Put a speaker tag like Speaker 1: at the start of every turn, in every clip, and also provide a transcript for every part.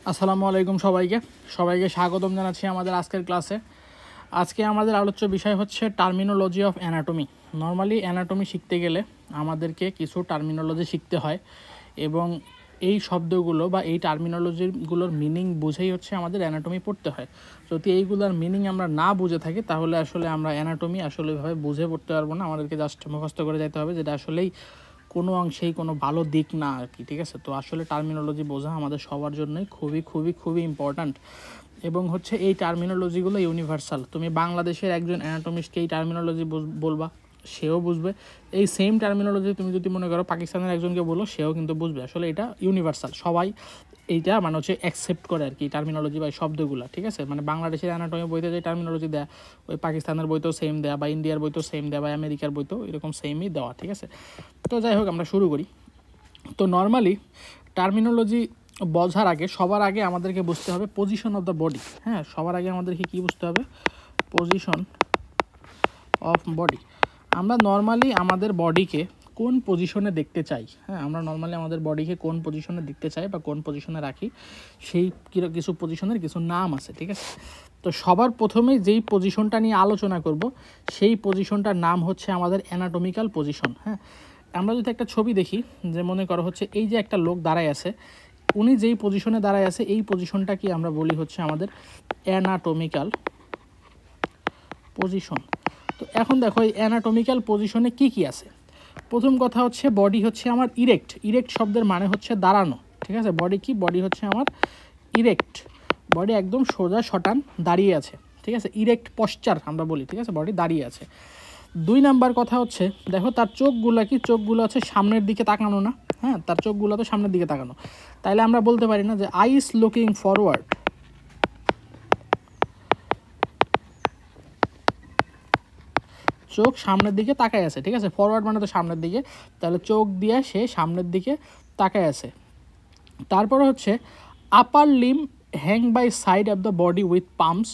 Speaker 1: আসসালামু আলাইকুম সবাইকে সবাইকে স্বাগতম জানাচ্ছি আমাদের আজকের ক্লাসে। আজকে আমাদের আলোচ্য বিষয় হচ্ছে terminology of anatomy. Normally anatomy শিখতে গেলে আমাদেরকে কিছু টার্মিনোলজি শিখতে হয় এবং এই শব্দগুলো বা এই টার্মিনোলজিগুলোর মিনিং বুঝেই হচ্ছে আমাদের অ্যানাটমি পড়তে হয়। যদি এইগুলোর মিনিং আমরা না বুঝে থাকি তাহলে আসলে আমরা অ্যানাটমি আসলেভাবে বুঝে পড়তে পারবো না, আমাদেরকে জাস্ট মুখস্থ করে যেতে হবে, যেটা আসলেই কোনো অংশেই কোনো ভালো দিক না আর কি। ঠিক আছে, তো আসলে টার্মিনোলজি বোঝা আমাদের সবার জন্যই খুবই খুবই খুবই ইম্পর্ট্যান্ট এবং হচ্ছে এই টার্মিনোলজিগুলো ইউনিভার্সাল। তুমি বাংলাদেশের একজন অ্যানাটমিস্টকে এই টার্মিনোলজি বলবা, সেও বুঝবে। এই সেম টার্মিনোলজি তুমি যদি মনে করো পাকিস্তানের একজনকে বলো, সেও কিন্তু বুঝবে। আসলে এটা ইউনিভার্সাল, সবাই এইটা মানে হচ্ছে অ্যাকসেপ্ট করে আর কি টার্মিনোলজি বা শব্দগুলো। ঠিক আছে, মানে বাংলাদেশের অ্যানাটমি বইতে যে টার্মিনোলজি দেয়া, ওই পাকিস্তানের বইতেও সেম দেয়া, বা ইন্ডিয়ার বইতেও সেম দেয়া, বা আমেরিকার বইতেও এরকম সেমই দেওয়া। ঠিক আছে, তো যাই হোক আমরা শুরু করি। তো নর্মালি টার্মিনোলজি বোঝার আগে সবার আগে আমাদেরকে বুঝতে হবে পজিশন অফ দ্য বডি। হ্যাঁ, সবার আগে আমাদেরকে কী বুঝতে হবে? Position of body. আমরা নর্মালি আমাদের বডিকে কোন পজিশনে দেখতে চাই, হ্যাঁ, আমরা নর্মালি আমাদের বডিকে কোন পজিশনে দেখতে চাই বা কোন পজিশনে রাখি, সেই কিছু পজিশনের কিছু নাম আছে। ঠিক আছে, তো সবার প্রথমে যেই পজিশনটা নিয়ে আলোচনা করব সেই পজিশনটার নাম হচ্ছে আমাদের অ্যানাটমিক্যাল পজিশন। হ্যাঁ, আমরা যদি একটা ছবি দেখি, যে মনে করো হচ্ছে এই যে একটা লোক দাঁড়ায় আছে, উনি যেই পজিশনে দাঁড়ায় আছে এই পজিশনটা কি আমরা বলি হচ্ছে আমাদের অ্যানাটমিক্যাল পজিশন। তো এখন দেখো এই অ্যানাটমিক্যাল পজিশনে কি কি আছে। প্রথম কথা হচ্ছে বডি হচ্ছে আমার ইরেক্ট। ইরেক্ট শব্দের মানে হচ্ছে দাঁড়ানো। ঠিক আছে, বডি কি? বডি হচ্ছে আমার ইরেক্ট। বডি একদম সোজা শটান দাঁড়িয়ে আছে। ঠিক আছে, ইরেক্ট পশ্চার আমরা বলি। ঠিক আছে, বডি দাঁড়িয়ে আছে। 2 নাম্বার কথা হচ্ছে দেখো তার চোখগুলো কি? চোখগুলো হচ্ছে সামনের দিকে তাকানো না। হ্যাঁ, তার চোখগুলো তো সামনের দিকে তাকানো। তাইলে আমরা বলতে পারি না যে আইস লুকিং ফরওয়ার্ড, চোখ সামনের দিকে তাকায় আছে। ঠিক আছে, ফরওয়ার্ড মানে তো সামনের দিকে, তাহলে চোখ দিয়ে সে সামনের দিকে তাকায় আছে। তারপরে হচ্ছে upper limb hang by side of the body with palms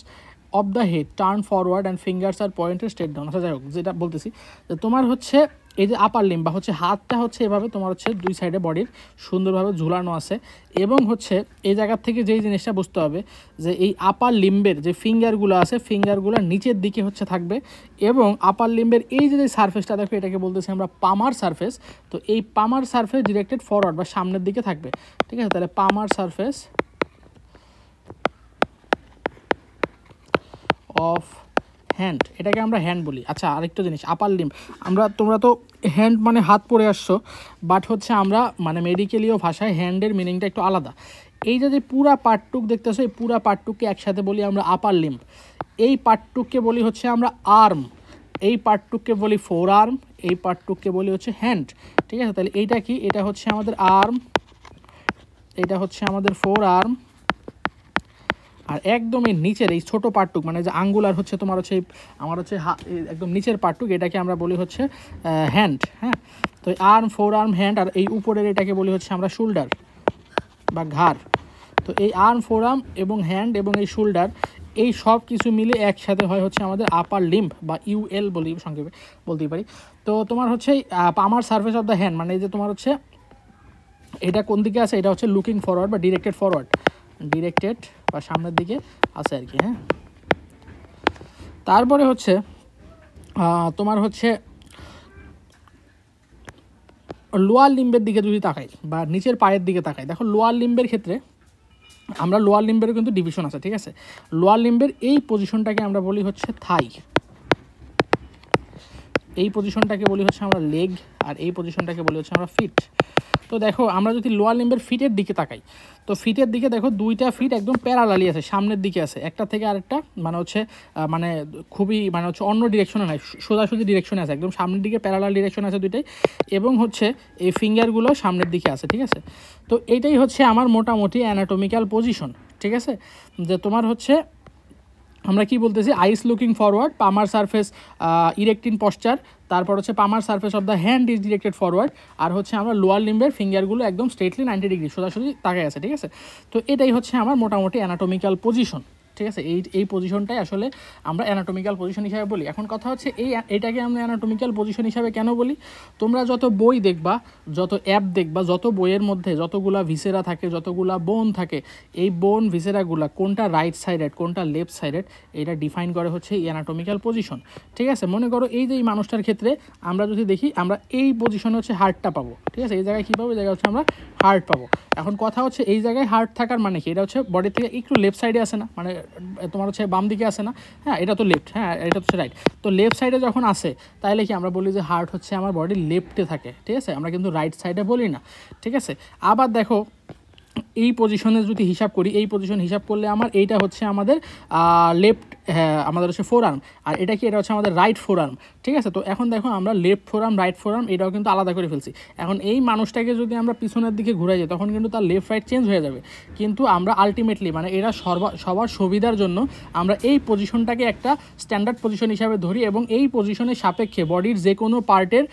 Speaker 1: of the head turn forward and fingers are pointed straight down. আচ্ছা যাই হোক, যেটা বলতেছি যে তোমার হচ্ছে এই যে আপার লিম বা হচ্ছে হাতটা হচ্ছে এভাবে তোমার হচ্ছে দুই সাইডে বডির সুন্দরভাবে ঝুলানো আছে এবং হচ্ছে এই জায়গার থেকে যেই জিনিসটা বুঝতে হবে যে এই আপার লিম্বের যে ফিঙ্গারগুলো আছে, ফিঙ্গারগুলো নিচের দিকে হচ্ছে থাকবে এবং আপার লিম্বের এই যে সারফেসটা দেখো, এটাকে বলতেছি আমরা পামার সারফেস। তো এই পামার সারফেস ডিরেক্টেড ফরওয়ার্ড বা সামনের দিকে থাকবে। ঠিক আছে, তাহলে পামার সারফেস অফ হ্যান্ড, এটাকে আমরা হ্যান্ড বলি। আচ্ছা, আরেকটা জিনিস, আপার লিম্ব, তোমরা তো হ্যান্ড মানে হাত পরে আসছো, বাট হচ্ছে আমরা মানে মেডিকেলীয় ভাষায় হ্যান্ডের মিনিংটা একটু আলাদা। এই যে পুরা পার্টটুক দেখতেছো, এই পুরা পার্টটুককে একসাথে বলি আমরা আপার লিম্ব। এই পার্টটুককে বলি হচ্ছে আমরা আর্ম, এই পার্টটুককে বলি ফোর আর্ম, এই পার্টটুককে বলি হচ্ছে হ্যান্ড। ঠিক আছে, তাহলে এইটা কি? এটা হচ্ছে আমাদের আর্ম, এটা হচ্ছে আমাদের ফোর আর্ম, আর একদম এই নিচের এই ছোটো পার্টটুক মানে যে আঙ্গুলার হচ্ছে তোমার হচ্ছে আমার হচ্ছে একদম নিচের পার্টটুক, এটাকে আমরা বলি হচ্ছে হ্যান্ড। হ্যাঁ, তো আর্ম, ফোর আর্ম, হ্যান্ড, আর এই উপরের এটাকে বলি হচ্ছে আমরা শোল্ডার বা ঘাড়। তো এই আর্ম, ফোর আর্ম এবং হ্যান্ড এবং এই শোল্ডার, এই সব কিছু মিলে একসাথে হয় হচ্ছে আমাদের আপার লিম্ব বা ইউএল বলি, সংক্ষেপে বলতেই পারি। তো তোমার হচ্ছে পামার সার্ফেস অফ দ্য হ্যান্ড মানে এই যে তোমার হচ্ছে এটা কোন দিকে আছে? এটা হচ্ছে লুকিং ফরওয়ার্ড বা ডিরেক্টেড ফরওয়ার্ড, ডিরেক্টেড বা সামনের দিকে আছে আর কি। হ্যাঁ, তারপরে হচ্ছে তোমার হচ্ছে লোয়ার লিম্বের দিকে যদি তাকাই বা নিচের পায়ের দিকে তাকাই, দেখো লোয়ার লিম্বের ক্ষেত্রে আমরা লোয়ার লিম্বেরও কিন্তু ডিভিশন আছে। ঠিক আছে, লোয়ার লিম্বের এই পজিশনটাকে আমরা বলি হচ্ছে থাই, এই পজিশনটাকে বলি হচ্ছে আমরা লেগ, আর এই পজিশনটাকে বলি হচ্ছে আমরা ফিট। তো দেখো আমরা যদি লোয়ার লিম্বের ফিটের দিকে তাকাই, তো ফিটের দিকে দেখো দুইটা ফিট একদম প্যারালালি আছে, সামনের দিকে আছে, একটা থেকে আরেকটা মানে হচ্ছে মানে খুবই মানে হচ্ছে অন্য ডিরেকশনে নাই, সোজাসুজি ডিরেকশনে আছে, একদম সামনের দিকে প্যারালাল ডিরেকশন আছে দুইটাই, এবং হচ্ছে এই ফিঙ্গারগুলো সামনের দিকে আছে। ঠিক আছে, তো এইটাই হচ্ছে আমার মোটামুটি অ্যানাটমিক্যাল পজিশন। ঠিক আছে, যে তোমার হচ্ছে আমরা কি বলতেছি, eyes looking forward, palmar surface erect in posture, তারপর হচ্ছে palmar surface of the hand is directed forward, আর হচ্ছে আমরা লোয়ার লিম্বের ফিঙ্গারগুলো একদম স্ট্রেটলি 90 ডিগ্রি সোজাসুজি তাকায় আছে। ঠিক আছে, তো এটাই হচ্ছে আমার মোটামুটি অ্যানাটমিক্যাল পজিশন। ঠিক আছে, এই পজিশনটাই আসলে আমরা অ্যানাটমিক্যাল পজিশন হিসাবে বলি। এখন কথা হচ্ছে এটাকে আমরা অ্যানাটমিক্যাল পজিশন হিসাবে কেন বলি? তোমরা যত বই দেখবা, যত অ্যাপ দেখবা, যত বইয়ের মধ্যে যতগুলা ভিসেরা থাকে, যতগুলা বোন থাকে, এই বোন ভিসেরাগুলা কোনটা রাইট সাইডেড কোনটা লেফট সাইডেড এটা ডিফাইন করে হচ্ছে এই অ্যানাটমিক্যাল পজিশন। ঠিক আছে, মনে করো এই যে এই মানুষটার ক্ষেত্রে আমরা যদি দেখি, আমরা এই পজিশনে হচ্ছে হার্টটা পাবো। ঠিক আছে, এই জায়গায় কী পাবো? এই জায়গায় হচ্ছে আমরা হার্ট পাবো। এখন কথা হচ্ছে এই জায়গায় হার্ট থাকার মানে কি? এটা হচ্ছে বডি থেকে একটু লেফট সাইডে আসে না, মানে তোমার হচ্ছে বাম দিকে আসে না? হ্যাঁ, এটা তো লেফট, হ্যাঁ এটা হচ্ছে রাইট। তো লেফট সাইডে যখন আসে তাহলে কি আমরা বলি যে হার্ট হচ্ছে আমার বডির লেফটে থাকে। ঠিক আছে, আমরা কিন্তু রাইট সাইডে বলি না। ঠিক আছে, আবার দেখো এই পজিশনে যদি হিসাব করি, এই পজিশন হিসাব করলে আমার এইটা হচ্ছে আমাদের লেফট, হ্যাঁ আমাদের হচ্ছে ফোর আর্ম, আর এটা কি? এটা হচ্ছে আমাদের রাইট ফোর আর্ম। ঠিক আছে, তো এখন দেখো আমরা left four arm write four arm এটাও কিন্তু আলাদা করে ফেলছি। এখন এই মানুষটাকে যদি আমরা পিছনের দিকে ঘুরাই যাই তখন কিন্তু তার লেফট রাইট চেঞ্জ হয়ে যাবে, কিন্তু আমরা আলটিমেটলি মানে এরা সবার সুবিধার জন্য আমরা এই পজিশনটাকে একটা স্ট্যান্ডার্ড পজিশন হিসাবে ধরি, এবং এই পজিশনের সাপেক্ষে বডির যে কোনো পার্টের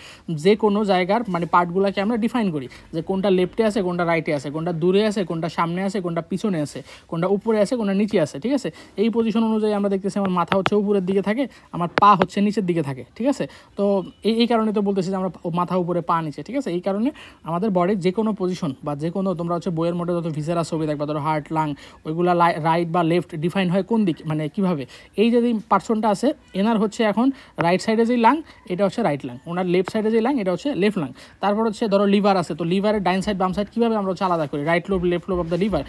Speaker 1: যে কোনো জায়গার মানে পার্টগুলোকে আমরা ডিফাইন করি যে কোনটা লেফটে আছে, কোনটা রাইটে আছে, কোনটা দূরে আছে, কোনটা সামনে আছে, কোনটা পিছনে আছে, কোনটা উপরে আছে, কোনটা নিচে আছে। ঠিক আছে, এই পজিশন অনুযায়ী আমরা দেখতেছি আমার মাথা হচ্ছে উপরের দিকে থাকে, আমার পা হচ্ছে নিচের দিকে থাকে। ঠিক আছে, তো এই কারণে তো বলতেছি যে আমরা মাথা উপরে পা নিচে। ঠিক আছে, এই কারণে আমাদের বডির যে কোনো পজিশন বা যে কোনো তোমরা হচ্ছে বইয়ের মধ্যে যত ভিসেরা ছবি দেখবা, ধরো হার্ট লাং, ওইগুলা রাইট বা লেফট ডিফাইন হয় কোন দিক, মানে কীভাবে? এই যে পার্সনটা আছে এনার হচ্ছে এখন রাইট সাইডে যেই লাং এটা হচ্ছে রাইট লাং, ওনার লেফট সাইডে যেই লাং এটা হচ্ছে লেফট লাং। তারপর হচ্ছে ধরো লিভার আছে, তো লিভারের ডাইন সাইড বাম সাইড কীভাবে আমরা হচ্ছে আলাদা করি? Right lobe left lobe of the liver.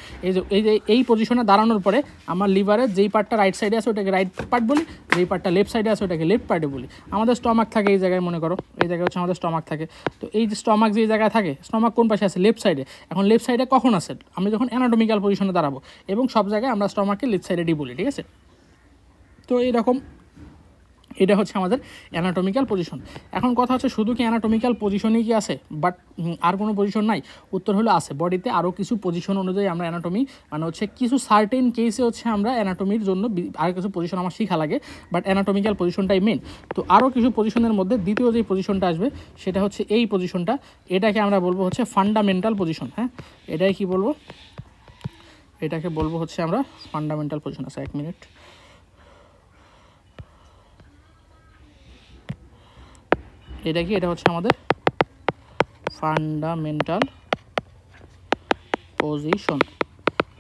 Speaker 1: এই পজিশনে দাঁড়ানোর পরে আমার লিভারের যেই পার্টটা রাইট সাইডে আছে ওটাকে রাইট পার্ট বলি, যেই পার্টটা লেফট সাইডে আছে ওটাকে লেফট পার্টে বলি। আমাদের স্টমাক থাকে এই জায়গায়, মনে করো এই জায়গায় হচ্ছে আমাদের স্টমাক থাকে। তো এই যে স্টমাক যে জায়গায় থাকে, স্টমাক কোন পাশে আছে? লেফট সাইডে। এখন লেফট সাইডে কখন আছে? আমি যখন অ্যানাটমিক্যাল পজিশনে দাঁড়াবো, এবং সব জায়গায় আমরা স্টমাককে লেফট সাইডে বলি। ঠিক আছে, তো এইরকম এটা হচ্ছে আমাদের অ্যানাটমিক্যাল পজিশন। এখন কথা হচ্ছে শুধু কি অ্যানাটমিক্যাল পজিশনই কি আছে, বাট আর কোনো পজিশন নাই? উত্তর হলো আছে। বডিতে আরও কিছু পজিশন অনুযায়ী আমরা অ্যানাটমি মানে হচ্ছে কিছু সার্টেন কেসে হচ্ছে আমরা অ্যানাটমির জন্য আর কিছু পজিশন আমার শেখা লাগে, বাট অ্যানাটমিক্যাল পজিশনটাই মেন। তো আরও কিছু পজিশনের মধ্যে দ্বিতীয় যে পজিশনটা আসবে সেটা হচ্ছে এই পজিশনটা, এটাকে আমরা বলবো হচ্ছে ফান্ডামেন্টাল পজিশন। হ্যাঁ, এটাই কি বলবো? এটাকে বলবো হচ্ছে আমরা ফান্ডামেন্টাল পজিশন। আছে 1 মিনিট। এটা কি? এটা হচ্ছে আমাদের ফান্ডামেন্টাল পজিশন।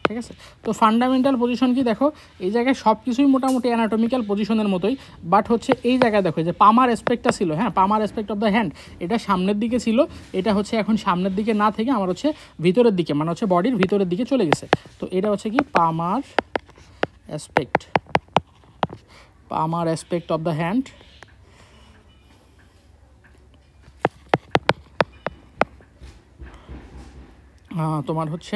Speaker 1: ঠিক আছে, তো ফান্ডামেন্টাল পজিশন কি? দেখো এই জায়গায় সব কিছুই মোটামুটি অ্যানাটমিক্যাল পজিশনের মতোই, বাট হচ্ছে এই জায়গায় দেখো যে পামার অ্যাসপেক্টটা ছিল, হ্যাঁ পামার অ্যাসপেক্ট অফ দ্য হ্যান্ড, এটা সামনের দিকে ছিল, এটা হচ্ছে এখন সামনের দিকে না থেকে আমার হচ্ছে ভিতরের দিকে, মানে হচ্ছে বডির ভিতরের দিকে চলে গেছে। তো এটা হচ্ছে কি? পামার অ্যাসপেক্ট অফ দ্য হ্যান্ড। তোমার হচ্ছে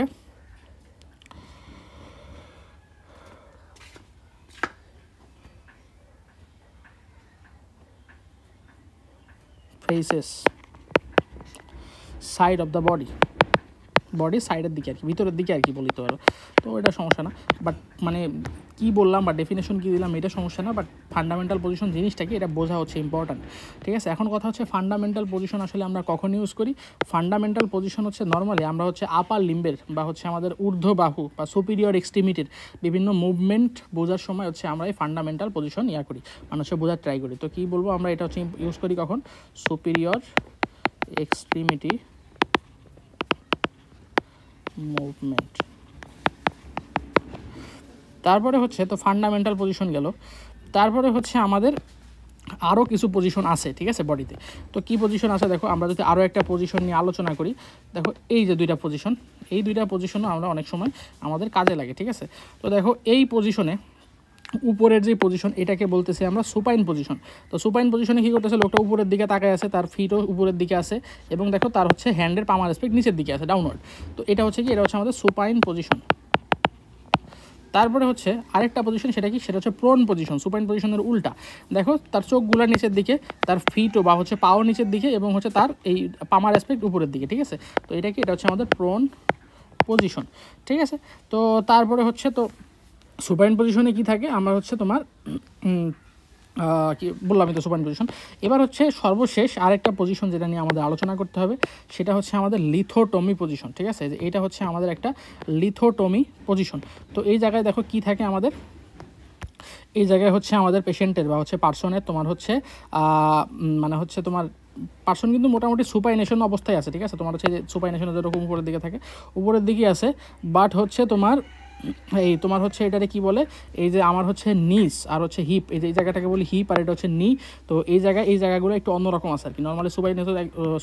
Speaker 1: ফেসেস সাইড অফ দ্য বডির সাইডের দিকে আর কি, ভিতরের দিকে আর কি বলতে পারো। তো এটা সমস্যা না, বাট মানে কি বললাম বা ডেফিনেশন কী দিলাম এটা সমস্যা না, বাট ফান্ডামেন্টাল পজিশন জিনিসটা কি এটা বোঝা হচ্ছে ইম্পর্ট্যান্ট। ঠিক আছে, এখন কথা হচ্ছে ফান্ডামেন্টাল পজিশন আসলে আমরা কখন ইউজ করি? ফান্ডামেন্টাল পজিশন হচ্ছে নর্মালি আমরা হচ্ছে আপার লিম্বের বা হচ্ছে আমাদের ঊর্ধ্ব বাহু বা সুপিরিয়র এক্সট্রিমিটির বিভিন্ন মুভমেন্ট বোঝার সময় হচ্ছে আমরা এই ফান্ডামেন্টাল পজিশন করি, মানে হচ্ছে বোঝার ট্রাই করি। তো কী বলবো আমরা? এটা হচ্ছে ইউজ করি কখন? Superior extremity movement. তারপরে হচ্ছে তো ফান্ডামেন্টাল পজিশন গেল, তারপরে হচ্ছে আমাদের আরও কিছু পজিশন আছে। ঠিক আছে, বডিতে তো কী পজিশন আছে দেখো, আমরা যদি আরও একটা পজিশন নিয়ে আলোচনা করি, দেখো এই যে দুইটা পজিশন, এই দুইটা পজিশনও আমরা অনেক সময় আমাদের কাজে লাগে। ঠিক আছে, তো দেখো এই পজিশনে উপরের যে পজিশন এটাকে বলতেছি আমরা সুপাইন পজিশন। তো সুপাইন পজিশনে কী করতেছে? লোকটা উপরের দিকে তাকায় আছে, তার ফিটও উপরের দিকে আছে, এবং দেখো তার হচ্ছে হ্যান্ডের পামার অ্যাসপেক্ট নিচের দিকে আছে, ডাউনওয়ার্ড। তো এটা হচ্ছে কি? এটা হচ্ছে আমাদের সুপাইন পজিশন। তারপরে হচ্ছে আরেকটা পজিশন, সেটা কি? সেটা হচ্ছে প্রোন পজিশন, সুপাইন পজিশনের উল্টা। দেখো তার চোখগুলো নিচের দিকে, তার ফিটও বা হচ্ছে পাও নিচের দিকে, এবং হচ্ছে তার এই পামার অ্যাসপেক্ট উপরের দিকে। ঠিক আছে, তো এটা কি? এটা হচ্ছে আমাদের প্রোন পজিশন। ঠিক আছে, তো তারপরে হচ্ছে তো সুপাইন পজিশনে কি থাকে? আমরা হচ্ছে তোমার কি বললাম তো সুপাইন পজিশন। এবার হচ্ছে সর্বশেষ আরেকটা পজিশন যেটা নিয়ে আমাদের আলোচনা করতে হবে, সেটা হচ্ছে আমাদের লিথোটমি পজিশন। ঠিক আছে, এটা হচ্ছে আমাদের একটা লিথোটমি পজিশন। তো এই জায়গায় দেখো কি থাকে আমাদের? এই জায়গায় হচ্ছে আমাদের পেশেন্টের বা হচ্ছে পার্সনের তোমার হচ্ছে মানে হচ্ছে তোমার পার্সন কিন্তু মোটামুটি সুপাইনেশন অবস্থায় আছে, ঠিক আছে। তোমার হচ্ছে সুপাইনেশন যেরকম উপরের দিকে থাকে উপরের দিকেই আছে, বাট হচ্ছে তোমার এই তোমার হচ্ছে এটারে কি বলে, এই যে আমার হচ্ছে নিস আর হচ্ছে হিপ, এই যে এই জায়গাটাকে বলি হিপ আর এটা হচ্ছে নি। তো এই জায়গাগুলো একটু অন্যরকম আছে আর কি। নর্মালি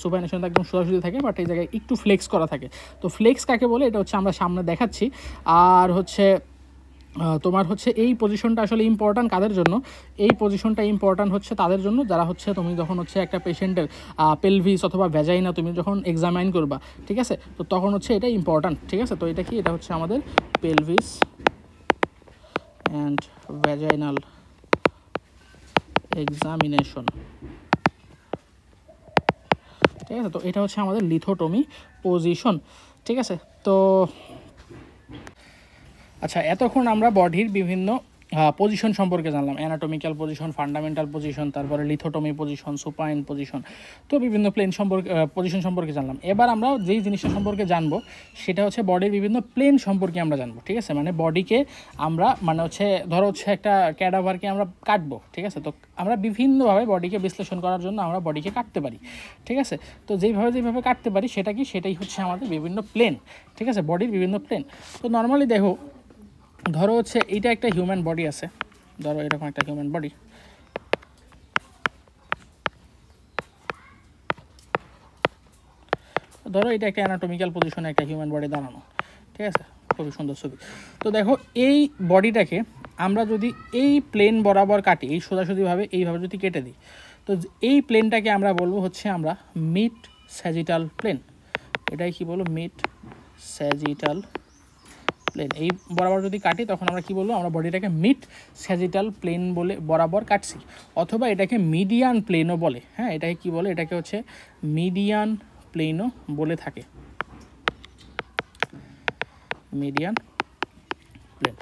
Speaker 1: সুপাইনেশন একদম সোজাসুজি থাকে, বাট এই জায়গায় একটু ফ্লেক্স করা থাকে। তো ফ্লেক্স কাকে বলে এটা হচ্ছে আমরা সামনে দেখাচ্ছি। আর হচ্ছে তোমার হচ্ছে এই পজিশনটা আসলে ইম্পর্ট্যান্ট কাদের জন্য, এই পজিশনটা ইম্পর্ট্যান্ট হচ্ছে তাদের জন্য যারা হচ্ছে তুমি যখন হচ্ছে একটা পেশেন্টের পেলভিস অথবা ভ্যাজাইনা তুমি যখন এক্সামাইন করবা, ঠিক আছে, তো তখন হচ্ছে এটা ইম্পর্ট্যান্ট, ঠিক আছে। তো এটা কি, এটা হচ্ছে আমাদের পেলভিস অ্যান্ড ভ্যাজাইনাল এক্সামিনেশন, ঠিক আছে। তো এটা হচ্ছে আমাদের লিথোটমি পজিশন, ঠিক আছে। তো আচ্ছা, এতক্ষণ আমরা বডির বিভিন্ন পজিশন সম্পর্কে জানলাম, অ্যানাটমিক্যাল পজিশন, ফান্ডামেন্টাল পজিশন, তারপরে লিথোটমি পজিশন, সুপাইন পজিশন, তো বিভিন্ন প্লেন সম্পর্কে পজিশন সম্পর্কে জানলাম। এবার আমরা যেই জিনিসটা সম্পর্কে জানবো সেটা হচ্ছে বডির বিভিন্ন প্লেন সম্পর্কে আমরা জানবো, ঠিক আছে। মানে বডিকে আমরা মানে হচ্ছে ধরো হচ্ছে একটা ক্যাডাভারকে আমরা কাটবো, ঠিক আছে। তো আমরা বিভিন্নভাবে বডিকে বিশ্লেষণ করার জন্য আমরা বডিকে কাটতে পারি, ঠিক আছে। তো যেইভাবে কাটতে পারি সেটাই হচ্ছে আমাদের বিভিন্ন প্লেন, ঠিক আছে, বডির বিভিন্ন প্লেন। তো নর্মালি দেখো, ধরো হচ্ছে এইটা একটা হিউম্যান বডি আছে, ধরো এরকম একটা হিউম্যান বডি, ধরো এটা একটা অ্যানাটমিক্যাল পজিশনে একটা হিউম্যান বডি দাঁড়ানো, ঠিক আছে, খুবই সুন্দর ছবি। তো দেখো এই বডিটাকে আমরা যদি এই প্লেন বরাবর কাটি, এই সোজাসুজিভাবে এইভাবে যদি কেটে দিই, তো এই প্লেনটাকে আমরা বলবো হচ্ছে আমরা মিড স্যাজিটাল প্লেন। এটাই কি বলবো, মিড স্যাজিটাল প্লেন। এই বরাবর যদি কাটি তখন আমরা কি বলবো, আমরা বডিটাকে মিড স্যাজিটাল প্লেন বলে বরাবর কাটছি, অথবা এটাকে মিডিয়ান প্লেনও বলে। হ্যাঁ, এটাকে কি বলে, এটাকে হচ্ছে মিডিয়ান প্লেনও বলে থাকে, মিডিয়ান প্লেন,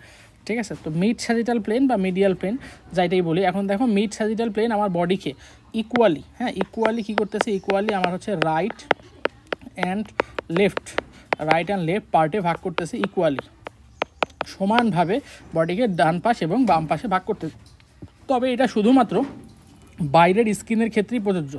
Speaker 1: ঠিক আছে। তো মিড স্যাজিটাল প্লেন বা মিডিয়াল প্লেন যাইটাই বলি। এখন দেখো মিড স্যাজিটাল প্লেন আমার বডিকে ইকুয়ালি, হ্যাঁ ইকুয়ালি কী করতেছে, ইকুয়ালি আমার হচ্ছে রাইট অ্যান্ড লেফট পার্টে ভাগ করতেছে, ইকুয়ালি সমানভাবে বডিকে ডান পাশ এবং বাম পাশে ভাগ করতে। তবে এটা শুধুমাত্র বাইরের স্কিনের ক্ষেত্রেই প্রযোজ্য।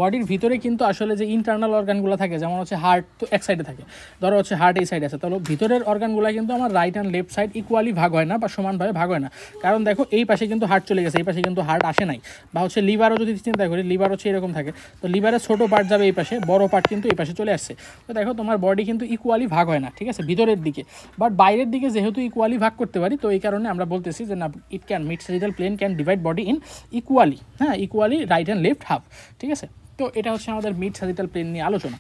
Speaker 1: বডির ভিতরে কিন্তু আসলে যে ইন্টারনাল অর্গানগুলো থাকে, যেমন হচ্ছে হার্ট তো এক সাইডে থাকে, ধরো হচ্ছে হার্ট এই সাইডে আছে, তাহলে ভিতরের অর্গানগুলো কিন্তু আমার right and left side equally ভাগ হয় না বা সমানভাবে ভাগ হয় না। কারণ দেখো এই পাশে কিন্তু হার্ট চলে গেছে, এই পাশে কিন্তু হার্ট আসে নাই। বা হচ্ছে লিভারও যদি চিন্তা করি, লিভার হচ্ছে এরকম থাকে, তো লিভারের ছোটো পার্ট যাবে এই পাশে, বড় পার্ট কিন্তু এই পাশে চলে আসছে। তো দেখো তোমার বডি কিন্তু ইকুয়ালি ভাগ হয় না, ঠিক আছে, ভিতরের দিকে। বাট বাইরের দিকে যেহেতু ইকুয়ালি ভাগ করতে পারি, তো এই কারণে আমরা বলতেছি যে না, it can mid sagittal plane can divide body in equally, হ্যাঁ equally right and left half, ঠিক আছে। তো এটা হচ্ছে আমাদের মিড স্যাজিটাল প্লেন নিয়ে আলোচনা,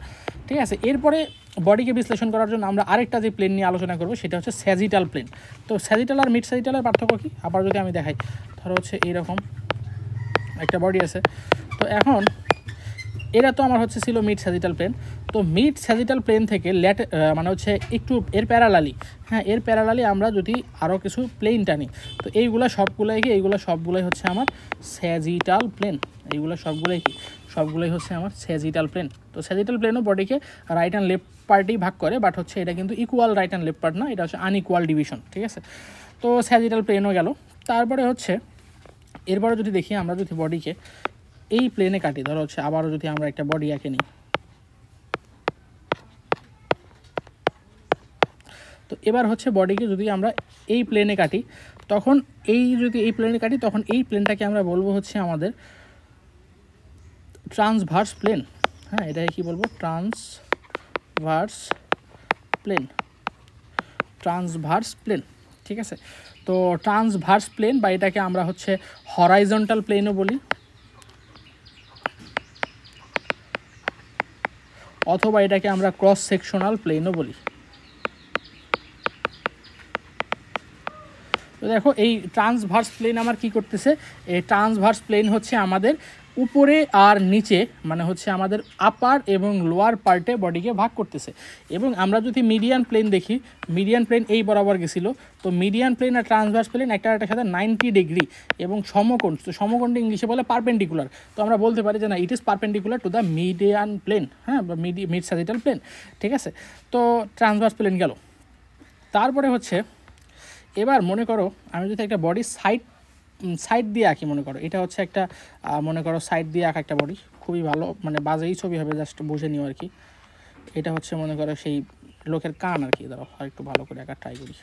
Speaker 1: ঠিক আছে। এরপরে বডিকে বিশ্লেষণ করার জন্য আমরা আরেকটা যে প্লেন নিয়ে আলোচনা করবো সেটা হচ্ছে স্যাজিটাল প্লেন। তো স্যাজিটাল আর মিড স্যাজিটালের পার্থক্য কী, আবার যদি আমি দেখাই, ধরো হচ্ছে এইরকম একটা বডি আছে। তো এখন এরা তো আমার হচ্ছে ছিল মিড স্যাজিটাল প্লেন। তো মিড স্যাজিটাল প্লেন থেকে মানে হচ্ছে একটু এর প্যারালালি, হ্যাঁ এর প্যারালালি আমরা যদি আরও কিছু প্লেন টানি, তো এইগুলো সবগুলাই হচ্ছে আমার স্যাজিটাল প্লেন। এইগুলো সবগুলোই হচ্ছে আমার স্যাজিটাল প্লেন। তো স্যাজিটাল প্লেনও বডিকে রাইট অ্যান্ড লেফট পার্টেই ভাগ করে, বাট হচ্ছে এটা কিন্তু equal right and left part না, এটা হচ্ছে আনইকুয়াল ডিভিশন, ঠিক আছে। তো স্যাজিটাল প্লেনও গেল। তারপরে হচ্ছে এরপরে যদি দেখি, আমরা যদি বডিকে এই প্লেনে কাটি, ধরো হচ্ছে আবারও যদি আমরা একটা বডি এঁকে নিই, তো এবার হচ্ছে বডিকে যদি আমরা এই প্লেনে কাটি, তখন এই প্লেনটাকে আমরা বলবো হচ্ছে আমাদের ট্রান্সভার্স প্লেন। হ্যাঁ, এটাকে কি বলবো, ট্রান্সভার্স প্লেন, ঠিক আছে। তো ট্রান্সভার্স প্লেন বা এটাকে আমরা হচ্ছে হরাইজন্টাল প্লেনও বলি, অথবা এটাকে আমরা ক্রস সেকশনাল প্লেনও বলি। তো দেখো এই ট্রান্সভার্স প্লেন আমার কি করতেছে, এই ট্রান্সভার্স প্লেন হচ্ছে আমাদের উপরে আর নিচে, মানে হচ্ছে আমাদের আপার এবং লোয়ার পার্টে বডিকে ভাগ করতেছে। এবং আমরা যদি মিডিয়ান প্লেন দেখি, মিডিয়ান প্লেন এই বরাবর গেছিলো। তো মিডিয়ান প্লেন আর ট্রান্সভার্স প্লেন একটার সাথে 90 ডিগ্রি এবং সমকোণ। তো সমকোণটা ইংলিশে বলে পারপেন্ডিকুলার। তো আমরা বলতে পারি যে না, it is perpendicular to the median plane, হ্যাঁ বা মিড স্যাজিটাল প্লেন, ঠিক আছে। তো ট্রান্সভার্স প্লেন গেল। তারপরে হচ্ছে এবার মনে করো আমি যদি একটা বডির সাইড সাইড দিয়ে আঁকি মনে করো, এটা হচ্ছে একটা মনে করো সাইড দিয়ে আঁকা একটা বডি, খুবই ভালো মানে বাজেই ছবি হবে, জাস্ট বুঝে নিও আর কি। এটা হচ্ছে মনে করো সেই লোকের কান আর কি। দাঁড়াও আর একটু ভালো করে আঁকা ট্রাই করি।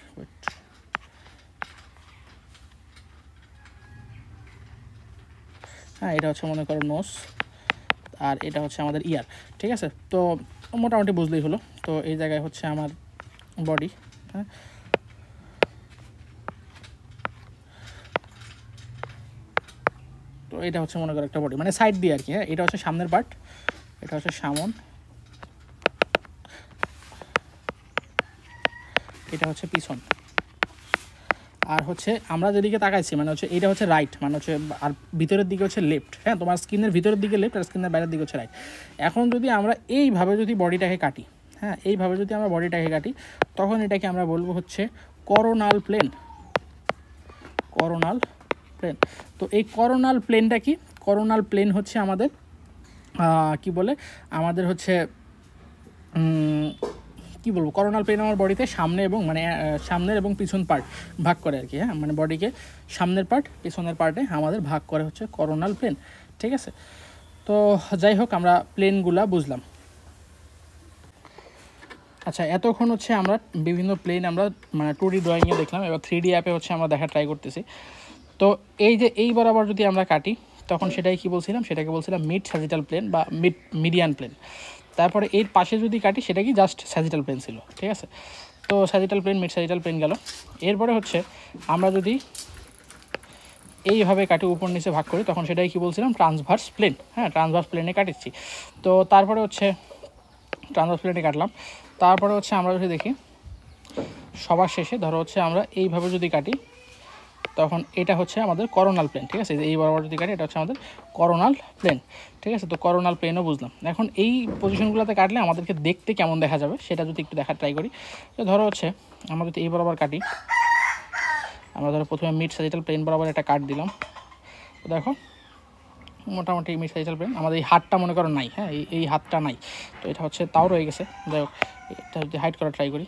Speaker 1: হ্যাঁ, এটা হচ্ছে মনে করো নোজ, আর এটা হচ্ছে আমাদের ইয়ার। ঠিক আছে, তো মোটামুটি বুঝলেই হলো। তো এই জায়গায় হচ্ছে আমার বডি। হ্যাঁ, তো এটা হচ্ছে মনে করো একটা বডি মানে সাইড দিয়ে আর কি। হ্যাঁ, এটা হচ্ছে সামনের পার্ট, এটা হচ্ছে সামন, এটা হচ্ছে পিছন, আর হচ্ছে আমরা যেদিকে তাকাইছি মানে হচ্ছে এটা হচ্ছে রাইট, মানে হচ্ছে আর ভিতরের দিকে হচ্ছে লেফট। হ্যাঁ, তোমার স্কিনের ভিতরের দিকে লেফট আর স্কিনের বাইরের দিকে হচ্ছে রাইট। এখন যদি আমরা এইভাবে যদি বডিটাকে কাটি, হ্যাঁ এইভাবে যদি আমরা বডিটাকে কাটি, তখন এটাকে আমরা বলবো হচ্ছে করোনাল প্লেন। Coronal plane. তো এই করোনাল প্লেনটা কি? করোনাল প্লেন হচ্ছে আমাদের কি বলে, আমাদের হচ্ছে কি বলবো, করোনাল প্লেন আমার বডিতে সামনে এবং মানে সামনের এবং পিছন পার্ট ভাগ করে আর কি। হ্যাঁ, মানে বডিকে সামনের পার্ট পিছনের পার্টে আমাদের ভাগ করে হচ্ছে করোনাল প্লেন। ঠিক আছে, তো যাই হোক আমরা প্লেনগুলা বুঝলাম। আচ্ছা, এতক্ষণ হচ্ছে আমরা বিভিন্ন প্লেন আমরা মানে 2D ড্রয়িংয়ে দেখলাম, এবার 3D অ্যাপে হচ্ছে আমরা দেখা ট্রাই করতেছি। তো এই যে এই বরাবর যদি আমরা কাটি, তখন সেটাই কি বলছিলাম, সেটাকে বলছিলাম মিড স্যাজিটাল প্লেন বা মিডিয়ান প্লেন। তারপরে এর পাশে যদি কাটি সেটা কি জাস্ট স্যাজিটাল প্লেন ছিল। ঠিক আছে, তো sagittal plane, mid sagittal plane গেল। এরপরে হচ্ছে আমরা যদি এইভাবে কাটি উপর নিচে ভাগ করি, তখন সেটাই কি বলছিলাম ট্রান্সভার্স প্লেন। হ্যাঁ, ট্রান্সভার্স প্লেনে কাটিচ্ছি। তো তারপরে হচ্ছে ট্রান্সভার্স প্লেনে কাটলাম। তারপরে হচ্ছে আমরা যদি দেখি সবার শেষে ধরো হচ্ছে আমরা এইভাবে যদি কাটি, তখন এটা হচ্ছে আমাদের করোনাল প্লেন। ঠিক আছে, এই বরাবর যদি কাটি এটা হচ্ছে আমাদের করোনাল প্লেন। ঠিক আছে, তো করোনাল প্লেনও বুঝলাম। এখন এই পজিশনগুলোতে কাটলে আমাদেরকে দেখতে কেমন দেখা যাবে সেটা যদি একটু দেখার ট্রাই করি। তো ধরো হচ্ছে আমরা যদি এই বরাবর কাটি, আমরা ধরো প্রথমে মিড স্যাজিটাল প্লেন বরাবর একটা কাট দিলাম। তো দেখো মোটামুটি মিড স্যাজিটাল প্লেন, আমাদের এই হাতটা মনে করো নাই। হ্যাঁ, এই হাতটা নাই, তো এটা হচ্ছে তাও রয়ে গেছে। যাই হোক, এটা যদি হাইড করার ট্রাই করি,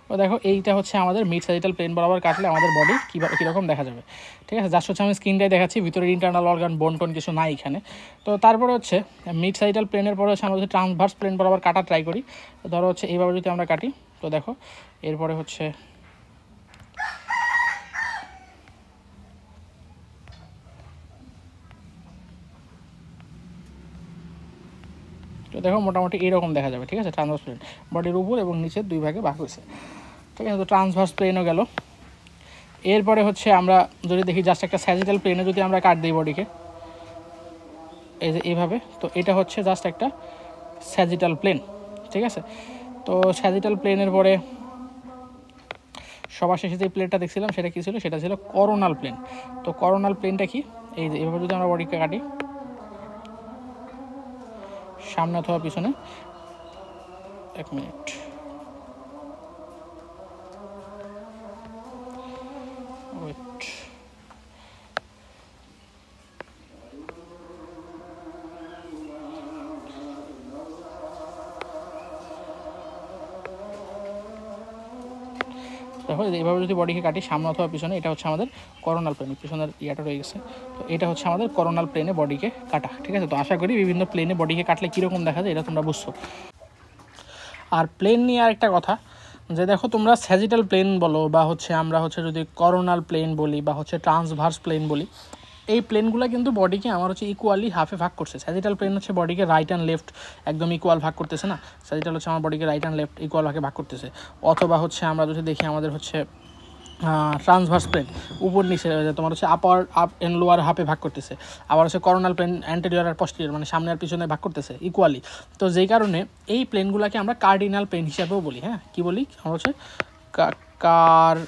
Speaker 1: তো দেখো এইটা হচ্ছে আমাদের মিড স্যাজিটাল প্লেন বরাবর কাটলে আমাদের বডি কীরকম দেখা যাবে। ঠিক আছে, জাস্ট হচ্ছে আমি স্ক্রিনটাই দেখাচ্ছি, ভিতরে ইন্টারনাল অর্গান বোন টোন কিছু নাই এখানে। তো তারপরে হচ্ছে মিড স্যাজিটাল প্লেনের পরে হচ্ছে আমরা যদি ট্রান্সভার্স প্লেন বরাবর কাটা ট্রাই করি, তো ধরো হচ্ছে এইভাবে যদি আমরা কাটি, তো দেখো এরপরে হচ্ছে তো দেখো মোটামুটি এরকম দেখা যাবে। ঠিক আছে, ট্রান্সভার্স প্লেন বডির উপর এবং নিচের দুই ভাগে ভাগ হয়েছে। ঠিক আছে, তো ট্রান্সভার্স প্লেনও গেল। এরপরে হচ্ছে আমরা যদি দেখি জাস্ট একটা স্যাজিটাল প্লেনে যদি আমরা কাট দিই বডিকে, এই যে এইভাবে, তো এটা হচ্ছে জাস্ট একটা স্যাজিটাল প্লেন। ঠিক আছে, তো স্যাজিটাল প্লেনের পরে সবার শেষে যে প্লেনটা দেখছিলাম সেটা কী ছিল, সেটা ছিল করোনাল প্লেন। তো করোনাল প্লেনটা কি, এই যে এইভাবে যদি আমরা বডিকে কাটি সামনে অথবা পিছনে, এক মিনিট, ওয়েট, দেখো এইভাবে যদি বডিকে কাটি সামনে অথবা পিছনে, এটা হচ্ছে আমাদের করোনাল প্লেন। পিছনের ইয়াটা রয়ে গেছে, তো এটা হচ্ছে আমাদের করোনাল প্লেনে বডিকে কাটা। ঠিক আছে, তো আশা করি বিভিন্ন প্লেনে বডিকে কাটলে কীরকম দেখা যায় এটা তোমরা বুঝছো। আর প্লেন নিয়ে আরেকটা কথা, যে দেখো তোমরা স্যাজিটাল প্লেন বলো বা হচ্ছে আমরা হচ্ছে যদি করোনাল প্লেন বলি বা হচ্ছে ট্রান্সভার্স প্লেন বলি, এই প্লেনগুলো কিন্তু বডিকে আমার হচ্ছে ইকুয়ালি হাফে ভাগ করছে। স্যাজিটাল প্লেন হচ্ছে বডিকে রাইট অ্যান্ড লেফট একদম ইকুয়াল ভাগ করতেছে না, স্যাজিটাল হচ্ছে আমার বডিকে রাইট অ্যান্ড লেফট ইকুয়াল ভাগে ভাগ করতেছে। অথবা হচ্ছে আমরা যদি দেখি আমাদের হচ্ছে ট্রান্সভার্স প্লেন উপর নিচে তোমার হচ্ছে আপার আপ অ্যান্ড লোয়ার হাফে ভাগ করতেছে। আবার হচ্ছে করোনাল প্লেন অ্যান্টেরিয়র আর পস্টেরিয়র মানে সামনে আর পিছনে ভাগ করতেছে ইকুয়ালি। তো যেই কারণে এই প্লেনগুলোকে আমরা কার্ডিনাল প্লেন হিসাবেও বলি। হ্যাঁ, কী বলি আমরা হচ্ছে কার্ডিনাল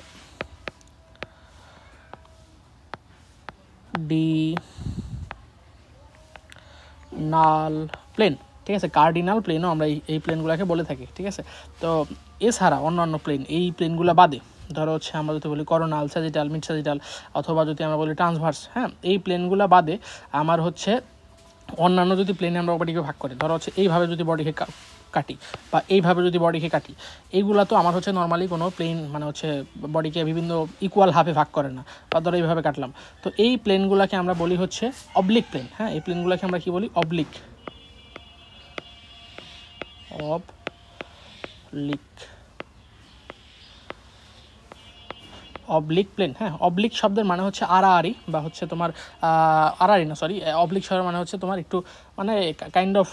Speaker 1: প্লেন। ঠিক আছে, কার্ডিনাল প্লেনও আমরা এই প্লেনগুলোকে বলে থাকি। ঠিক আছে, তো এছাড়া অন্যান্য প্লেন এই প্লেনগুলো বাদে ধরো হচ্ছে আমরা যদি বলি করোনাল, স্যাজিটাল, মিড স্যাজিটাল অথবা যদি আমরা বলি ট্রান্সভার্স, হ্যাঁ এই প্লেনগুলো বাদে আমার হচ্ছে অন্যান্য যদি প্লেনে আমরা বডিকে ভাগ করি, ধরো হচ্ছে এইভাবে যদি বডিকে কাটি বা এইভাবে যদি বডিকে কাটি, এইগুলা তো আমার হচ্ছে নর্মালি কোনো প্লেন মানে হচ্ছে বডিকে বিভিন্ন ইকুয়াল হাফে ভাগ করে না, বা ধরো এইভাবে কাটলাম। তো এই প্লেনগুলোকে আমরা বলি হচ্ছে অবলিক প্লেন। হ্যাঁ, এই প্লেনগুলোকে আমরা কি বলি? Oblique oblique plane. হ্যাঁ, অবলিক শব্দের মানে হচ্ছে আড়াআড়ি, বা হচ্ছে তোমার আড়াআড়ি না, সরি, অবলিক শব্দের মানে হচ্ছে তোমার একটু মানে কাইন্ড অফ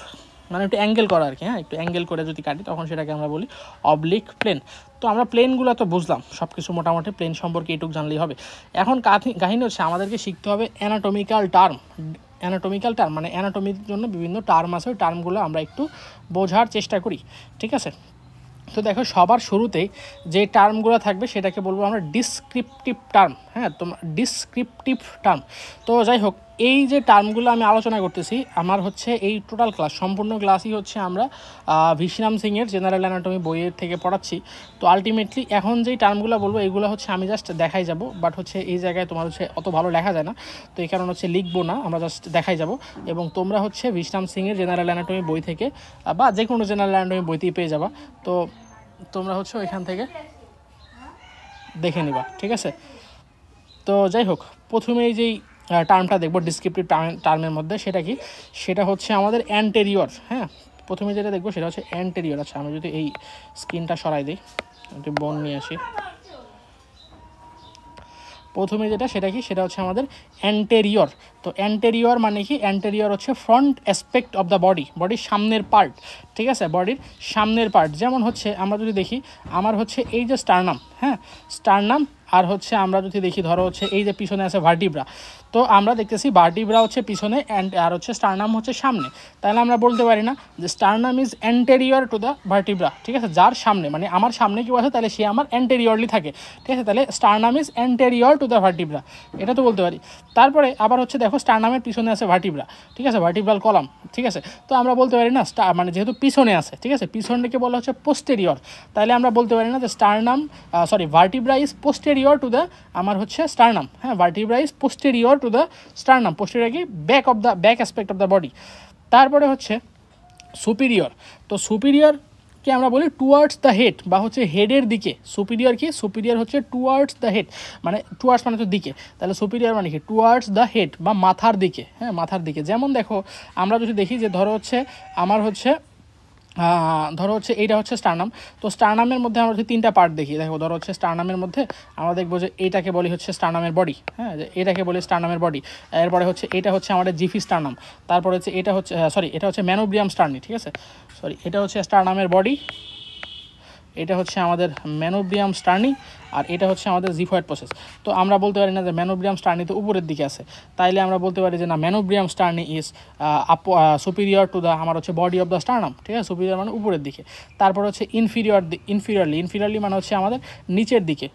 Speaker 1: মানে একটু অ্যাঙ্গেল করা আর কি। হ্যাঁ, একটু অ্যাঙ্গেল করে যদি কাটি তখন সেটাকে আমরা বলি অবলিক প্লেন। তো আমরা প্লেনগুলো তো বুঝলাম, সব কিছু মোটামুটি প্লেন সম্পর্কে এইটুকু জানলেই হবে। এখন কাহিনী হচ্ছে আমাদেরকে শিখতে হবে অ্যানাটমিক্যাল টার্ম। মানে অ্যানাটমির জন্য বিভিন্ন টার্ম আছে, ওই টার্মগুলো আমরা একটু বোঝার চেষ্টা করি, ঠিক আছে? তো দেখো, সবার শুরুতেই যে টার্মগুলো থাকবে সেটাকে বলবো আমরা ডিসক্রিপটিভ টার্ম। হ্যাঁ, তোমার ডিসক্রিপটিভ টার্ম। তো যাই হোক, এই যে টার্মগুলো আমি আলোচনা করতেছি, আমার হচ্ছে এই টোটাল ক্লাস, সম্পূর্ণ ক্লাসই হচ্ছে আমরা ভিশরাম সিংয়ের জেনারেল অ্যানাটমি বইয়ের থেকে পড়াচ্ছি। তো আলটিমেটলি এখন যেই টার্মগুলো বলবো এইগুলো হচ্ছে আমি জাস্ট দেখাই যাব, বাট হচ্ছে এই জায়গায় তোমার হচ্ছে অত ভালো লেখা যায় না, তো এই কারণে হচ্ছে লিখবো না, আমরা জাস্ট দেখাই যাব। এবং তোমরা হচ্ছে ভিশরাম সিংয়ের জেনারেল অ্যানাটমি বই থেকে বা যে কোনো জেনারেল অ্যানাটমি বইতেই পেয়ে যাবা। তো তোমরা হচ্ছে ওইখান থেকে দেখে নিবা, ঠিক আছে? তো যাই হোক, প্রথমে এই যেই টার্মটা দেখবো ডিসক্রিপটিভ টার্মের মধ্যে, সেটা কি? সেটা হচ্ছে আমাদের অ্যান্টেরিয়র। হ্যাঁ, প্রথমে যেটা দেখবো সেটা হচ্ছে অ্যান্টেরিয়র। আচ্ছা, আমি যদি এই স্ক্রিনটা সরাই দিই, একটু বোন নিয়ে আসি। প্রথমে যেটা সেটা কি? সেটা হচ্ছে আমাদের অ্যান্টেরিয়র। তো অ্যান্টেরিয়র মানে কি? অ্যান্টেরিয়র হচ্ছে front aspect of the body, বডির সামনের পার্ট, ঠিক আছে? বডির সামনের পার্ট। যেমন হচ্ছে আমরা যদি দেখি, আমার হচ্ছে এই যে স্টার্নাম, হ্যাঁ, স্টার্নাম, আর হচ্ছে আমরা যদি দেখি, ধরো হচ্ছে এই যে পিছনে আছে ভার্টিব্রা, তো আমরা দেখতেছি ভার্টিব্রা হচ্ছে পিছনে আর হচ্ছে স্টার্নাম হচ্ছে সামনে। তাহলে আমরা বলতে পারি না যে sternum is anterior to the vertebra, ঠিক আছে? যার সামনে, মানে আমার সামনে কেউ আছে তাহলে সে আমার অ্যান্টেরিয়রলি থাকে, ঠিক আছে? তাহলে sternum is anterior to the vertebra, এটা তো বলতে পারি। তারপরে আবার হচ্ছে দেখো, স্টার্নামের পিছনে আছে ভার্টিব্রা, ঠিক আছে? ভার্টিব্রাল কলাম, ঠিক আছে? তো আমরা বলতে পারি না মানে যেহেতু পিছনে আছে, ঠিক আছে, পিছনটাকে বলা হচ্ছে পোস্টেরিয়র, তাহলে আমরা বলতে পারি না যে sternum vertebra is posterior to the আমার হচ্ছে স্টার্নাম। হ্যাঁ, vertebra is posterior to the sternum. Posterior কি? Back aspect of the body. তারপরে হচ্ছে সুপিরিয়র। তো সুপিরিয়রকে আমরা বলি টুয়ার্ডস দ্য হেড, বা হচ্ছে হেডের দিকে। সুপিরিয়র কি? সুপিরিয়র হচ্ছে টুয়ার্ডস দ্য হেড, মানে টুয়ার্ডস মানে তো দিকে, তাহলে সুপিরিয়র মানে কি? টুয়ার্ডস দ্য হেড বা মাথার দিকে। হ্যাঁ, মাথার দিকে। যেমন দেখো, আমরা যদি দেখি যে ধরো হচ্ছে আমার হচ্ছে ধরো হচ্ছে এইটা হচ্ছে স্টার্নাম। তো স্টার্নামের মধ্যে আমরা যদি তিনটা পার্ট দেখি, দেখো ধরো হচ্ছে স্টার্নামের মধ্যে আমরা দেখবো যে এইটাকে বলি হচ্ছে স্টার্নামের বডি। হ্যাঁ, এটাকে বলি স্টার্নামের বডি। এরপরে হচ্ছে এটা হচ্ছে আমাদের জিফি স্টার্নাম। তারপরে হচ্ছে এটা হচ্ছে এটা হচ্ছে ম্যানোব্রিয়াম স্টার্নি, ঠিক আছে? এটা হচ্ছে স্টার্নামের বডি, এটা হচ্ছে আমাদের ম্যানোব্রিয়াম স্টার্নি, আর এটা হচ্ছে আমাদের জিফয়েড প্রসেস। তো আমরা বলতে পারি না যে ম্যানোব্রিয়াম স্টার্নি তো উপরের দিকে আছে, তাইলে আমরা বলতে পারি যে না, manubrium স্টার্নি is superior to the আমার হচ্ছে বডি অফ দ্য স্টার্নাম, ঠিক আছে? সুপিরিয়র মানে উপরের দিকে। তারপর হচ্ছে ইনফিরিয়রলি মানে হচ্ছে আমাদের নিচের দিকে।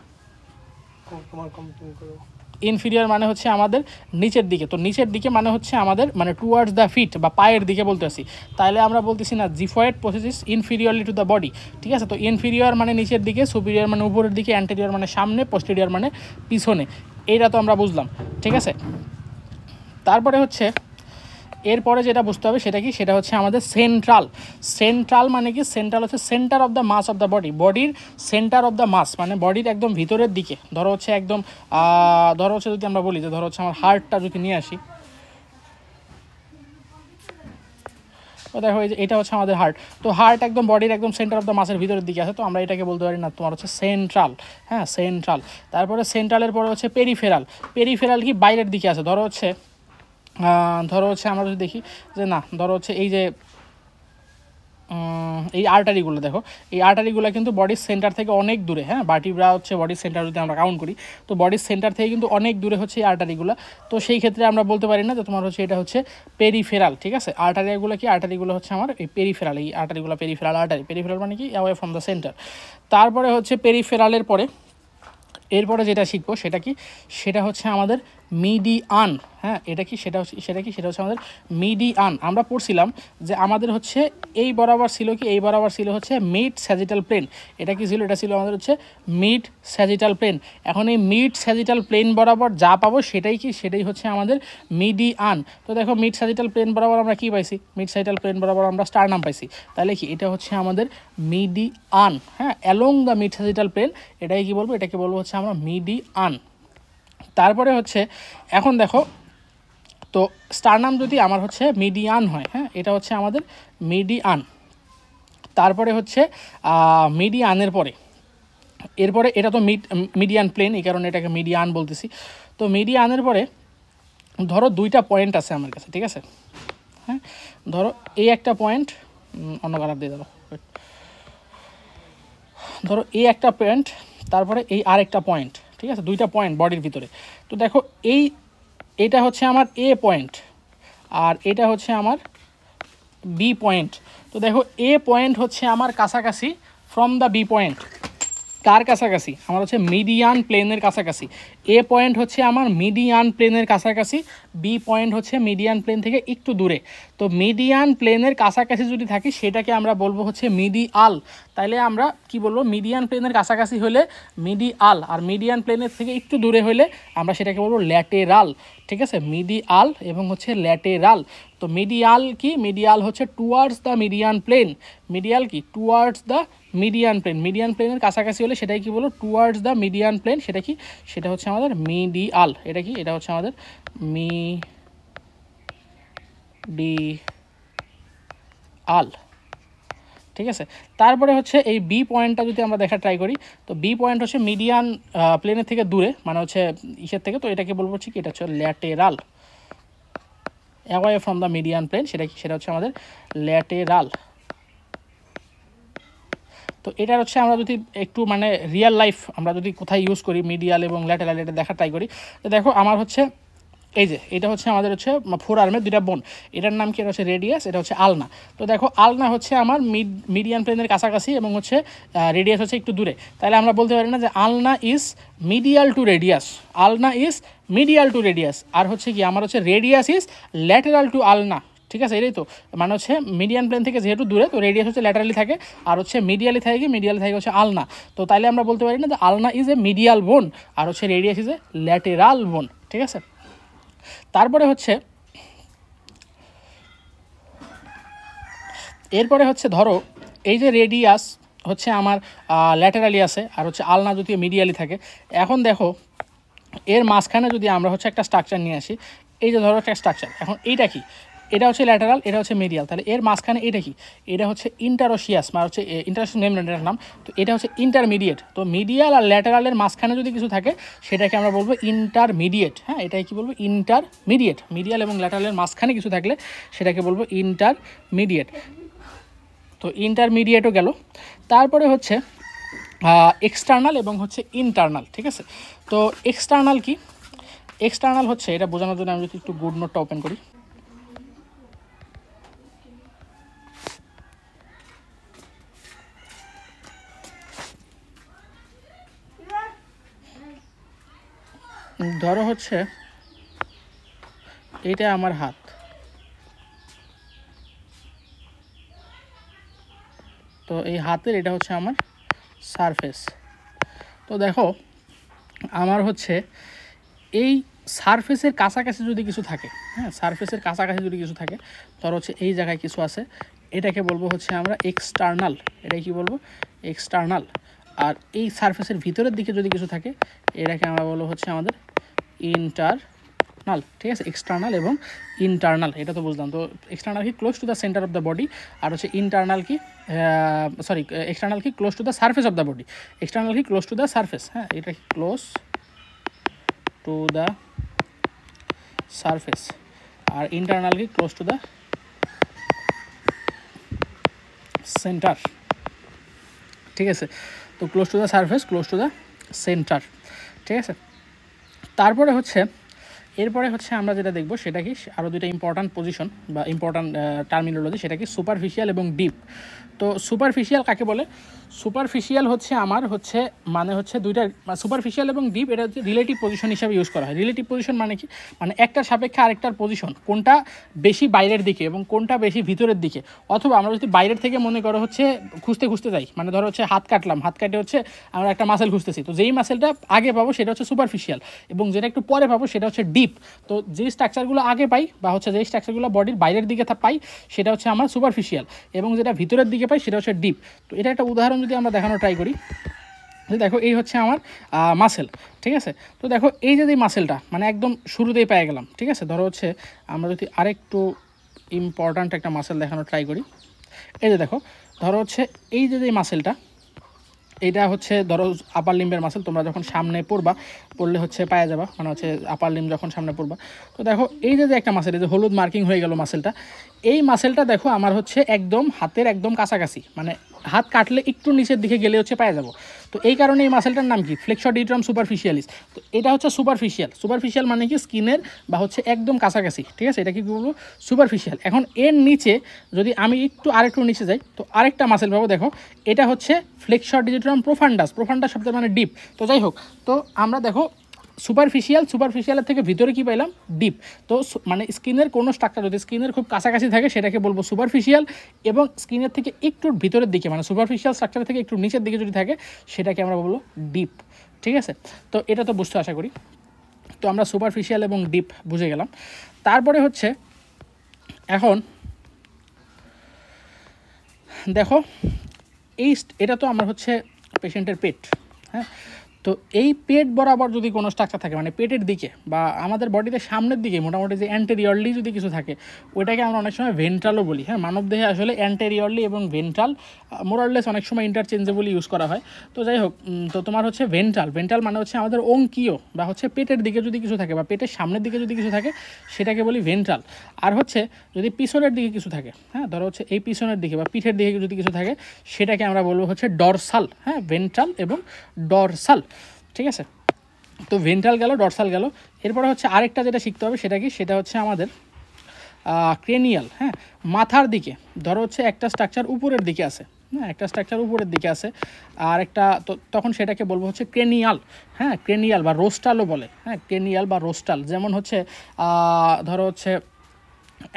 Speaker 1: ইনফিরিয়র মানে হচ্ছে আমাদের নিচের দিকে। তো নিচের দিকে মানে হচ্ছে আমাদের মানে টুয়ার্ডস দ্য ফিট বা পায়ের দিকে বলতেছি। তাহলে আমরা বলতেছি না xiphoid process is inferiorly to the body, ঠিক আছে? তো ইনফিরিয়র মানে নিচের দিকে, সুপিরিয়র মানে উপরের দিকে, অ্যান্টেরিয়র মানে সামনে, পোস্টেরিয়র মানে পিছনে। এইটা তো আমরা বুঝলাম, ঠিক আছে? তারপরে হচ্ছে এরপরে যেটা বুঝতে হবে সেটা কি? সেটা হচ্ছে আমাদের সেন্ট্রাল মানে কি? সেন্ট্রাল হচ্ছে centre of the mass of the body, বডির সেন্টার অফ দ্য মাস মানে বডির একদম ভিতরের দিকে। ধরো হচ্ছে একদম ধরো হচ্ছে যদি আমরা বলি যে ধরো হচ্ছে আমার হার্টটা যদি নিয়ে আসি, তো দেখো এই যে এটা হচ্ছে আমাদের হার্ট। তো হার্ট একদম বডির একদম সেন্টার অফ দ্য মাসের ভিতরের দিকে আছে, তো আমরা এটাকে বলতে পারি না তোমার হচ্ছে সেন্ট্রাল। হ্যাঁ, সেন্ট্রাল। তারপরে সেন্ট্রালের পরে হচ্ছে পেরিফেরাল কি? বাইরের দিকে আছে। ধরো হচ্ছে আমরা যদি দেখি যে না, ধরো হচ্ছে এই যে এই আর্টারিগুলো, দেখো এই আর্টারিগুলো কিন্তু বডির সেন্টার থেকে অনেক দূরে। হ্যাঁ, ভার্টিব্রা হচ্ছে বডির সেন্টার যদি আমরা কাউন্ট করি, তো বডির সেন্টার থেকে কিন্তু অনেক দূরে হচ্ছে এই আর্টারিগুলো। তো সেই ক্ষেত্রে আমরা বলতে পারি না যে তোমার হচ্ছে এটা হচ্ছে পেরিফেরাল, ঠিক আছে? আর্টারিগুলো কি? আর্টারিগুলো হচ্ছে আমার এই পেরিফেরাল, এই আর্টারিগুলো পেরিফেরাল আর্টারি। পেরিফেরাল মানে কি? Away from the centre. তারপরে হচ্ছে পেরিফেরালের পরে এরপরে যেটা শিখবো সেটা কি? সেটা হচ্ছে আমাদের মিডিয়ান। হ্যাঁ, এটা কি সেটা হচ্ছে আমাদের মিডিয়ান। আমরা পড়ছিলাম যে আমাদের হচ্ছে এই বরাবর ছিল কি, এই বরাবর ছিল হচ্ছে মিড স্যাজিটাল প্লেন। এটা কি ছিল, এটা ছিল আমাদের হচ্ছে মিড স্যাজিটাল প্লেন। এখন এই মিড স্যাজিটাল প্লেন বরাবর যা পাবো সেটাই হচ্ছে আমাদের মিডিয়ান। তো দেখো মিড স্যাজিটাল প্লেন বরাবর আমরা কি পাইছি, মিড স্যাজিটাল প্লেন বরাবর আমরা স্টারনাম পাইছি। তাহলে কি এটা হচ্ছে আমাদের মিডিয়ান। হ্যাঁ, along the mid sagittal plane, এটাই কি বলবো, এটাকে বলবো হচ্ছে আমরা মিডিয়ান। তারপরে হচ্ছে এখন দেখো, তো স্টারনাম যদি আমার হচ্ছে মিডিয়ান হয়, হ্যাঁ, এটা হচ্ছে আমাদের মিডিয়ান। তারপরে হচ্ছে মিডিয়ানের পরে এরপরে এটা তো মিডিয়ান প্লেন, এই কারণে এটাকে মিডিয়ান বলতেছি। তো মিডিয়ানের পরে ধরো দুইটা পয়েন্ট আছে আমার কাছে, ঠিক আছে। হ্যাঁ, ধরো এই একটা পয়েন্ট, অন্য কালার দিয়ে ধরো, ধরো এই একটা পয়েন্ট, তারপরে এই আরেকটা পয়েন্ট, ঠিক আছে, দুইটা পয়েন্ট বডির ভিতরে। তো দেখো এটা হচ্ছে আমার এ পয়েন্ট আর এটা হচ্ছে আমার বি পয়েন্ট। তো দেখো এ পয়েন্ট হচ্ছে আমার কাছাকাছি ফ্রম দ্য বি পয়েন্ট। কার কাছাকাছি? আমার হচ্ছে মিডিয়ান প্লেনের কাছাকাছি। এ পয়েন্ট হচ্ছে আমার মিডিয়ান প্লেনের কাছাকাছি, বি পয়েন্ট হচ্ছে মিডিয়ান প্লেন থেকে একটু দূরে। তো মিডিয়ান প্লেনের কাছাকাছি যদি থাকি সেটাকে আমরা বলবো হচ্ছে মিডিয়াল। তাইলে আমরা কি বলবো, মিডিয়ান প্লেনের কাছাকাছি হলে মিডিয়াল, আর মিডিয়ান প্লেনের থেকে একটু দূরে হলে আমরা সেটাকে বলবো ল্যাটেরাল। ঠিক আছে, মিডিয়াল এবং হচ্ছে ল্যাটেরাল। তো মিডিয়াল কি, মিডিয়াল হচ্ছে towards the median plane. Medial কি, towards the median plane. Median প্লেনের কাছাকাছি হলে সেটাই কি বলো, টুয়ার্ডস দ্য মিডিয়ান প্লেন। সেটা কি, সেটা হচ্ছে আমাদের মিডিয়াল। এটা কি, এটা হচ্ছে আমাদের মিডিয়াল। ঠিক আছে, তারপরে হচ্ছে এই বি পয়েন্টটা যদি আমরা দেখা ট্রাই করি, তো বি পয়েন্ট হচ্ছে মিডিয়ান প্লেনের থেকে দূরে, মানে হচ্ছে ইসের থেকে। তো এটাকে বলবো হচ্ছে কি, এটা হচ্ছে lateral, away from the median plane. সেটা কি, সেটা হচ্ছে আমাদের ল্যাটেরাল। তো এটা হচ্ছে আমরা যদি একটু মানে রিয়েল লাইফ আমরা যদি কোথায় ইউজ করি মিডিয়াল এবং ল্যাটেরাল, এটা দেখা ট্রাই করি। তো দেখো আমার হচ্ছে এই যে এটা হচ্ছে আমাদের হচ্ছে ফোর আর্মের দুইটা বোন, এটার নাম কি, এটা হচ্ছে রেডিয়াস, এটা হচ্ছে আলনা। তো দেখো আলনা হচ্ছে আমার মিডিয়ান প্লেনের কাছাকাছি এবং হচ্ছে রেডিয়াস হচ্ছে একটু দূরে। তাহলে আমরা বলতে পারি না যে আলনা ইজ মিডিয়াল টু রেডিয়াস, আলনা ইজ মিডিয়াল টু রেডিয়াস। আর হচ্ছে কি আমার হচ্ছে রেডিয়াস ইজ ল্যাটেরাল টু আলনা। ঠিক আছে, এটাই তো মানে হচ্ছে মিডিয়ান প্লেন থেকে যেহেতু দূরে, তো রেডিয়াস হচ্ছে ল্যাটারালি থাকে, আর হচ্ছে মিডিয়ালি থাকে হচ্ছে আলনা। তো তাইলে আমরা বলতে পারি না যে আলনা ইজ এ মিডিয়াল বোন আর হচ্ছে রেডিয়াস ইজ এ ল্যাটেরাল বোন। ঠিক আছে, তারপরে হচ্ছে এরপরে হচ্ছে ধরো এই যে রেডিয়াস হচ্ছে আমার ল্যাটারালি আছে আর হচ্ছে আলনা যদি মিডিয়ালি থাকে। এখন দেখো এর মাঝখানে যদি আমরা হচ্ছে একটা স্ট্রাকচার নিয়ে আসি, এই যে ধরো একটা স্ট্রাকচার, এখন এইটা কি, এটা হচ্ছে ল্যাটারাল, এটা হচ্ছে মিডিয়াল। তাহলে এর মাঝখানে এটা কি, এটা হচ্ছে ইন্টারোশিয়াস, মানে হচ্ছে ইন্টারোশিয়াস মেমব্রেনের নাম। তো এটা হচ্ছে ইন্টারমিডিয়েট। তো মিডিয়াল আর ল্যাটারালের মাঝখানে যদি কিছু থাকে সেটাকে আমরা বলবো ইন্টারমিডিয়েট। হ্যাঁ, এটাই কি বলবো, ইন্টারমিডিয়েট। মিডিয়াল এবং ল্যাটারালের মাঝখানে কিছু থাকলে সেটাকে বলবো ইন্টারমিডিয়েট। তো ইন্টারমিডিয়েটও গেল। তারপরে হচ্ছে এক্সটার্নাল এবং হচ্ছে ইন্টারনাল। ঠিক আছে, তো এক্সটার্নাল কি, এক্সটার্নাল হচ্ছে এটা বোঝানোর জন্য আমি যদি একটু গুড নোটটা ওপেন করি। ধরো হচ্ছে এইটা আমার হাত, তো এই হাতের এটা হচ্ছে আমার সারফেস। তো দেখো আমার হচ্ছে এই সারফেসের কাছাকাছি যদি কিছু থাকে, হ্যাঁ, সারফেসের কাছাকাছি যদি কিছু থাকে, ধরো হচ্ছে এই জায়গায় কিছু আছে, এটাকে বলবো হচ্ছে আমরা এক্সটার্নাল। এটাই কি বলবো, এক্সটার্নাল। আর এই সারফেসের ভিতরের দিকে যদি কিছু থাকে এটাকে আমরা বলবো হচ্ছে আমাদের ইন্টারনাল। ঠিক আছে, এক্সটার্নাল এবং ইন্টারনাল এটা তো বুঝলাম। তো এক্সটার্নাল কি, close to the centre of the body, আর হচ্ছে ইন্টারনাল কি, সরি, এক্সটার্নাল কি, close to the surface of the body. External কি, ক্লোজ টু দ্য সারফেস। হ্যাঁ, এটা ক্লোজ টু দ্য সারফেস, আর ইন্টারনাল কি, ক্লোজ টু দ্য সেন্টার। ঠিক আছে, তো close to the surface, close to the centre. ঠিক আছে, তারপরে হচ্ছে এরপরে হচ্ছে আমরা যেটা দেখবো সেটা কি, আরও দুইটা ইম্পর্ট্যান্ট পজিশন বা ইম্পর্ট্যান্ট টার্মিনোলজি, সেটা কি সুপারফিশিয়াল এবং ডিপ। তো সুপারফিশিয়াল কাকে বলে, সুপারফিশিয়াল হচ্ছে আমার হচ্ছে মানে হচ্ছে দুইটা, সুপারফিশিয়াল এবং ডিপ এটা হচ্ছে রিলেটিভ পজিশন হিসাবে ইউজ করা হয়। রিলেটিভ পজিশন মানে কি, মানে একটার সাপেক্ষে আরেকটার পজিশন, কোনটা বেশি বাইরের দিকে এবং কোনটা বেশি ভিতরের দিকে। অথবা আমরা যদি বাইরের থেকে মনে করো হচ্ছে খুঁজতে খুঁজতে যাই, মানে ধরো হচ্ছে হাত কাটলাম, হাত কাটে হচ্ছে আমরা একটা মাসেল খুঁজতেছি, তো যেই মাসেলটা আগে পাবো সেটা হচ্ছে সুপারফিশিয়াল এবং যেটা একটু পরে পাবো সেটা হচ্ছে ডিপ। তো যেই স্ট্রাকচারগুলো আগে পাই বা হচ্ছে যেই স্ট্রাকচারগুলো বডির বাইরের দিকে পাই সেটা হচ্ছে আমার সুপারফিশিয়াল এবং যেটা ভিতরের দিকে পাই সেটা হচ্ছে ডিপ। তো এটা একটা উদাহরণ যদি আমরা দেখানো ট্রাই করি, দেখো এই হচ্ছে আমার মাসেল, ঠিক আছে। তো দেখো এই যে মাসেলটা মানে একদম শুরুতেই পেয়ে গেলাম, ঠিক আছে। ধরো হচ্ছে আমরা যদি আরেকটু ইম্পর্ট্যান্ট একটা মাসেল দেখানো ট্রাই করি, এই যে দেখো, ধরো হচ্ছে এই যে মাসেলটা, এটা হচ্ছে ধরো আপার লিম্বের মাসেল, তোমরা যখন সামনে পড়লে হচ্ছে পাওয়া যাবা, মানে হচ্ছে আপার লিম্ব যখন সামনে পড়বা। তো দেখো এই যে একটা মাসেল, এই যে হলুদ মার্কিং হয়ে গেল মাসেলটা, এই মাসেলটা দেখো আমার হচ্ছে একদম হাতের একদম কাছাকাছি, মানে হাত কাটলে একটু নিচের দিকে গেলে হচ্ছে পাওয়া যাবো। তো এই কারণে এই মাসেলটার নাম কি, ফ্লেক্সর ডিউট্রাম সুপারফিশিয়ালিস। তো এটা হচ্ছে সুপারফিশিয়াল, সুপারফিশিয়াল মানে কি স্কিনের বা হচ্ছে একদম কাছাকাছি, ঠিক আছে, এটা কি বলবো সুপারফিশিয়াল। এখন এর নিচে যদি আমি আরেকটু নিচে যাই, তো আরেকটা মাসেল পাবো, দেখো এটা হচ্ছে ফ্লেক্সর ডিউট্রাম প্রোফান্ডাস, প্রোফান্ডাস শব্দ মানে ডিপ। তো যাই হোক, তো আমরা দেখো সুপারফিশিয়ালের থেকে ভিতরে কি পাইলাম, ডিপ। তো মানে স্কিনের কোনো স্ট্রাকচার যদি স্কিনের খুব কাছাকাছি থাকে সেটাকে বলবো সুপারফিশিয়াল, এবং স্কিনের থেকে একটু ভিতরের দিকে মানে সুপারফিশিয়াল স্ট্রাকচার থেকে একটু নিচের দিকে যদি থাকে সেটাকে আমরা বলবো ডিপ, ঠিক আছে। তো এটা তো বুঝতে আশা করি। তো আমরা সুপারফিশিয়াল এবং ডিপ বুঝে গেলাম। তারপরে হচ্ছে এখন দেখো এটা তো আমার হচ্ছে পেশেন্টের পেট, হ্যাঁ। তো এই পেট বরাবর যদি কোনো স্ট্রাকচার থাকে মানে পেটের দিকে বা আমাদের বডিতে সামনের দিকে মোটামুটি যে অ্যান্টেরিয়রলি যদি কিছু থাকে, ওইটাকে আমরা অনেক সময় ভেন্ট্রালও বলি, হ্যাঁ। মানবদেহে আসলে অ্যান্টেরিয়রলি এবং ভেন্ট্রাল মোরাললেস অনেক সময় ইন্টারচেঞ্জেবলি ইউজ করা হয়। তো যাই হোক, তো তোমার হচ্ছে ভেন্ট্রাল মানে হচ্ছে আমাদের অঙ্কীয় বা হচ্ছে পেটের দিকে যদি কিছু থাকে বা পেটের সামনের দিকে যদি কিছু থাকে সেটাকে বলি ভেন্ট্রাল। আর হচ্ছে যদি পিছনের দিকে কিছু থাকে, হ্যাঁ, ধরো হচ্ছে এই পিছনের দিকে বা পিঠের দিকে যদি কিছু থাকে সেটাকে আমরা বলবো হচ্ছে ডরসাল, হ্যাঁ, ভেন্ট্রাল এবং ডরসাল, ঠিক আছে। তো ভেন্ট্রাল গেল, ডরসাল গেল। এরপরে হচ্ছে আরেকটা যেটা শিখতে হবে সেটা কি, সেটা হচ্ছে আমাদের ক্রেনিয়াল, হ্যাঁ, মাথার দিকে। ধরো হচ্ছে একটা স্ট্রাকচার উপরের দিকে আছে, হ্যাঁ, একটা স্ট্রাকচার উপরের দিকে আছে, আর একটা তখন সেটাকে বলবো হচ্ছে ক্রেনিয়াল, হ্যাঁ, ক্রেনিয়াল বা রোস্টালও বলে, হ্যাঁ, ক্রেনিয়াল বা রোস্টাল। যেমন হচ্ছে ধরো হচ্ছে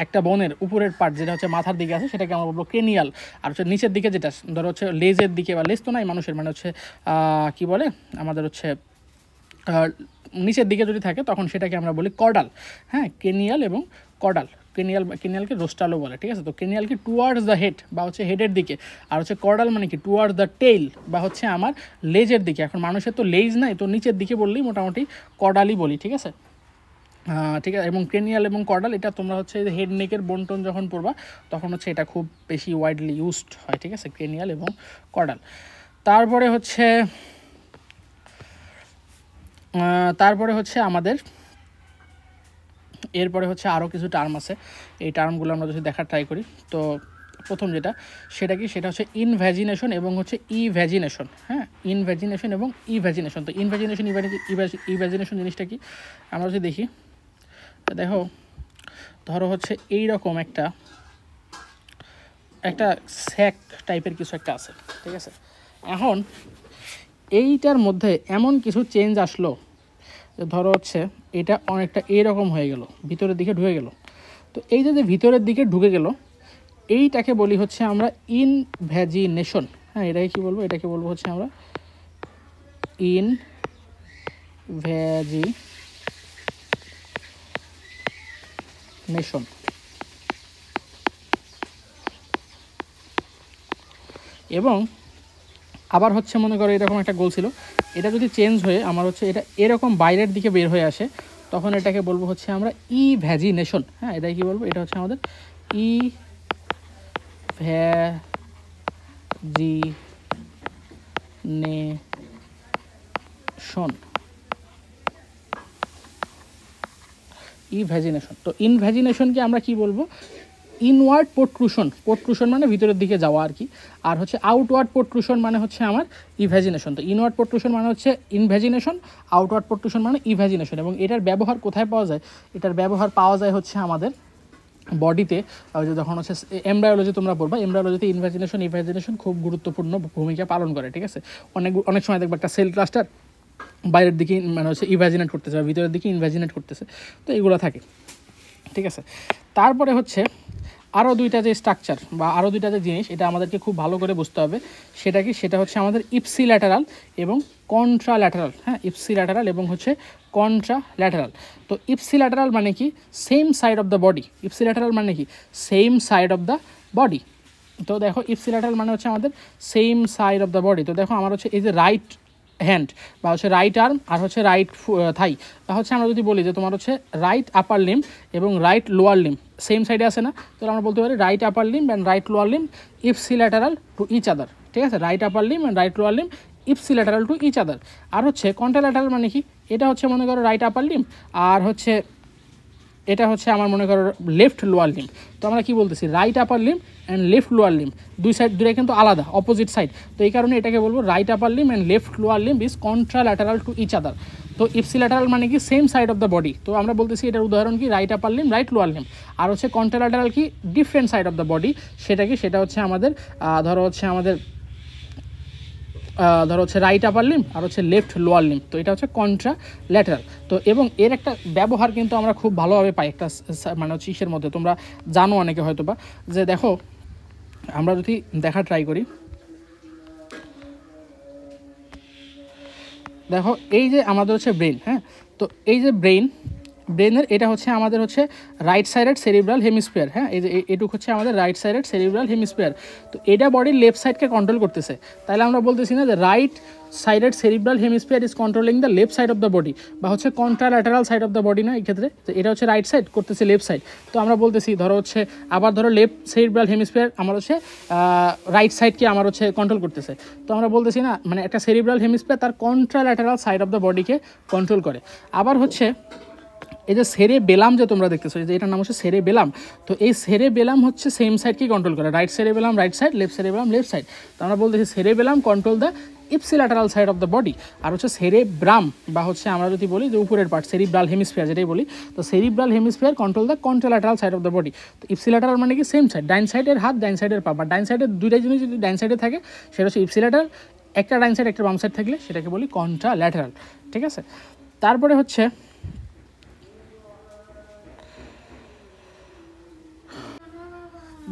Speaker 1: একটা বনের উপরের পার্ট যেটা হচ্ছে মাথার দিকে আছে সেটাকে আমরা বলবো ক্রেনিয়াল। আর হচ্ছে নিচের দিকে যেটা ধরো হচ্ছে লেজের দিকে, বা লেজ তো নাই মানুষের, মানে হচ্ছে কি বলে আমাদের হচ্ছে নিচের দিকে যদি থাকে তখন সেটাকে আমরা বলি কর্ডাল, হ্যাঁ, ক্রেনিয়াল এবং কর্ডাল। ক্রেনিয়ালকে রোস্টালও বলে, ঠিক আছে। তো ক্রেনিয়াল কি টুয়ার্ডস দ্য হেড বা হচ্ছে হেডের দিকে, আর হচ্ছে কর্ডাল মানে কি টুয়ার্ডস দ্য টেইল বা হচ্ছে আমার লেজের দিকে। এখন মানুষের তো লেজ নাই, তো নিচের দিকে বললেই মোটামুটি কর্ডালই বলি, ঠিক আছে, ঠিক আছে। এবং ক্রেনিয়াল এবং কর্ডাল এটা তোমরা হচ্ছে হেড নেকের বোনটোন যখন পড়বা তখন হচ্ছে এটা খুব বেশি ওয়াইডলি ইউজড হয়, ঠিক আছে, ক্রেনিয়াল এবং কর্ডাল। তারপরে হচ্ছে আমাদের এরপরে হচ্ছে আরও কিছু টার্ম আছে, এই টার্মগুলো আমরা যদি দেখার ট্রাই করি। তো প্রথম যেটা সেটা কি, সেটা হচ্ছে ইনভ্যাজিনেশন এবং হচ্ছে ইভ্যাজিনেশন, হ্যাঁ, ইনভ্যাজিনেশন এবং ইভ্যাজিনেশন। তো ইনভ্যাজিনেশন ইভ্যাজিনেশন জিনিসটা কি আমরা যদি দেখি, দেখো ধরো হচ্ছে এইরকম একটা স্যাক টাইপের কিছু একটা আছে, ঠিক আছে। এখন এইটার মধ্যে এমন কিছু চেঞ্জ আসলো, ধরো হচ্ছে এটা অনেকটা এইরকম হয়ে গেল, ভিতরের দিকে ঢুকে গেল। তো এই যে ভিতরের দিকে ঢুকে গেল এইটাকে বলি হচ্ছে আমরা ইনভ্যাজিনেশন, হ্যাঁ, এটাকে কি বলবো, এটাকে বলবো হচ্ছে আমরা ইনভ্যাজিনেশন। এবং আবার হচ্ছে মনে করো এরকম একটা গোল ছিল, এটা যদি চেঞ্জ হয়ে আমার হচ্ছে এটা এরকম বাইরের দিকে বের হয়ে আসে তখন এটাকে বলবো হচ্ছে আমরা ইভ্যাজিনেশন, হ্যাঁ, এটাই কি বলবো, এটা হচ্ছে আমাদের ইভ্যাজিনেশন। তো ইনভ্যাজিনেশনকে আমরা কি বলবো, ইনওয়ার্ড পোট্রুশন মানে ভিতরের দিকে যাওয়া আর কি। আর হচ্ছে আউটওয়ার্ড পোট্রুশন মানে হচ্ছে আমার ইভ্যাজিনেশন। তো ইনওয়ার্ড পোট্রুশন মানে হচ্ছে ইনভ্যাজিনেশন, আউটওয়ার্ড পোট্রুশন মানে ইভ্যাজিনেশন। এবং এটার ব্যবহার কোথায় পাওয়া যায়, এটার ব্যবহার পাওয়া যায় হচ্ছে আমাদের বডিতে যে যখন হচ্ছে এমব্রায়োলজি তোমরা পড়বা, এমব্রায়োলজিতে ইনভাজিনেশন খুব গুরুত্বপূর্ণ ভূমিকা পালন করে, ঠিক আছে। অনেক সময় দেখবে একটা সেল ক্লাস্টার বাইরের দিকে মানে হচ্ছে ইভাজিনেট করতেছে বা ভিতরের দিকে ইনভাজিনেট করতেছে, তো এগুলো থাকে, ঠিক আছে। তারপরে হচ্ছে আরও দুইটা যে স্ট্রাকচার বা আরও দুইটা যে জিনিস, এটা আমাদেরকে খুব ভালো করে বুঝতে হবে। সেটা কি? সেটা হচ্ছে আমাদের ইপসিল্যাটারাল এবং কন্ট্রাল্যাটারাল। হ্যাঁ, ইপসিল্যাটারাল এবং হচ্ছে কন্ট্রাল্যাটারাল। তো ইপসিল্যাটারাল মানে কি? Same side of the body. Ipsilateral মানে কি? Same side of the body. তো দেখো ইপসিল্যাটারাল মানে হচ্ছে আমাদের same side of the body. তো দেখো আমার হচ্ছে এই যে রাইট হ্যান্ড বা হচ্ছে রাইট আর্ম আর হচ্ছে রাইট থাই, বা হচ্ছে আমরা যদি বলি যে তোমার হচ্ছে রাইট আপার লিম্ব এবং রাইট লোয়ার লিম্ব সেম সাইডে আছে না, তাহলে আমরা বলতে পারি right upper limb and right lower limb ipsilateral to each other, ঠিক আছে। Right upper limb and right lower limb ipsilateral to each other. আর হচ্ছে কন্ট্রাল্যাটারাল মানে কি? এটা হচ্ছে মনে করো রাইট আপার লিম্ব আর হচ্ছে এটা হচ্ছে আমার মনে করো লেফট লোয়ার লিম্ব। তো আমরা কি বলতেছি? Right upper limb and left lower limb, দুই সাইড দুটো কিন্তু আলাদা, অপোজিট সাইড। তো এই কারণে এটাকে বলবো right upper limb and left lower limb is contralateral to each other. তো ইপসিল্যাটারাল মানে কি? Same side of the body. তো আমরা বলতেছি এটার উদাহরণ কি? Right upper limb, right lower limb. আর হচ্ছে কন্ট্রাল্যাটারাল কি? Different side of the body. সেটা কি? সেটা হচ্ছে আমাদের ধরো হচ্ছে রাইট আপার লিম্ব আর হচ্ছে লেফট লোয়ার লিম্ব। তো এটা হচ্ছে কন্ট্রাল্যাটারাল। তো এবং এর একটা ব্যবহার কিন্তু আমরা খুব ভালোভাবে পাই একটা মানে হচ্ছে ইসের মধ্যে, তোমরা জানো অনেকে হয়তো বা, যে দেখো আমরা যদি দেখা ট্রাই করি, দেখো এই যে আমাদের হচ্ছে ব্রেন, হ্যাঁ, তো এই যে ব্রেনের এটা হচ্ছে আমাদের হচ্ছে রাইট সাইডেড সেরিব্রাল হেমিস্ফিয়ার। হ্যাঁ, এই যে এটুক হচ্ছে আমাদের রাইট সাইডেড সেরিব্রাল হেমিস্ফিয়ার। তো এটা বডির লেফট সাইডকে কন্ট্রোল করতেছে। তাহলে আমরা বলতেছি না যে right sided cerebral hemisphere is controlling the left side of the body, বা হচ্ছে কন্ট্রাল্যাটারাল সাইড অফ দ্য বডি না, এই ক্ষেত্রে তো এটা হচ্ছে রাইট সাইড করতেছে লেফট সাইড। তো আমরা বলতেছি ধরো হচ্ছে আবার ধরো লেফট সেরিব্রাল হেমিস্ফিয়ার আমার হচ্ছে রাইট সাইডকে আমার হচ্ছে কন্ট্রোল করতেছে। তো আমরা বলতেছি না মানে একটা সেরিব্রাল হেমিস্ফিয়ার তার কন্ট্রাল্যাটারাল সাইড অফ দ্য বডিকে কন্ট্রোল করে। আবার হচ্ছে এই যে সেরেবেলাম যে তোমরা দেখতেছো, যে এটার নাম হচ্ছে সেরেবেলাম। তো এই সেরেবেলাম হচ্ছে সেম সাইডকেই কন্ট্রোল করে, right cerebellum right side, left cerebellum left side. তো আমরা বলতেছি cerebellum control the ipsilateral side of the body. আর হচ্ছে সেরেব্রাম বা হচ্ছে আমরা যদি বলি যে উপরের পার্ট সেরিব্রাল হেমিস্ফিয়ার যেটাই বলি, তো cerebral hemisphere control the কন্ট্রাল্যাটারাল side of the body. তো ইপসিল্যাটারাল মানে কি? সেম সাইড, ডাইন সাইডের হাত ডাইন সাইডের পা, বা ডাইন সাইডের দুইটাই জিনিস যদি ডাইন সাইডে থাকে সেটা হচ্ছে ইপসিল্যাটারাল, একটা ডাইন সাইড একটা বাম সাইড থাকলে সেটাকে বলি কন্ট্রাল্যাটারাল, ঠিক আছে। তারপরে হচ্ছে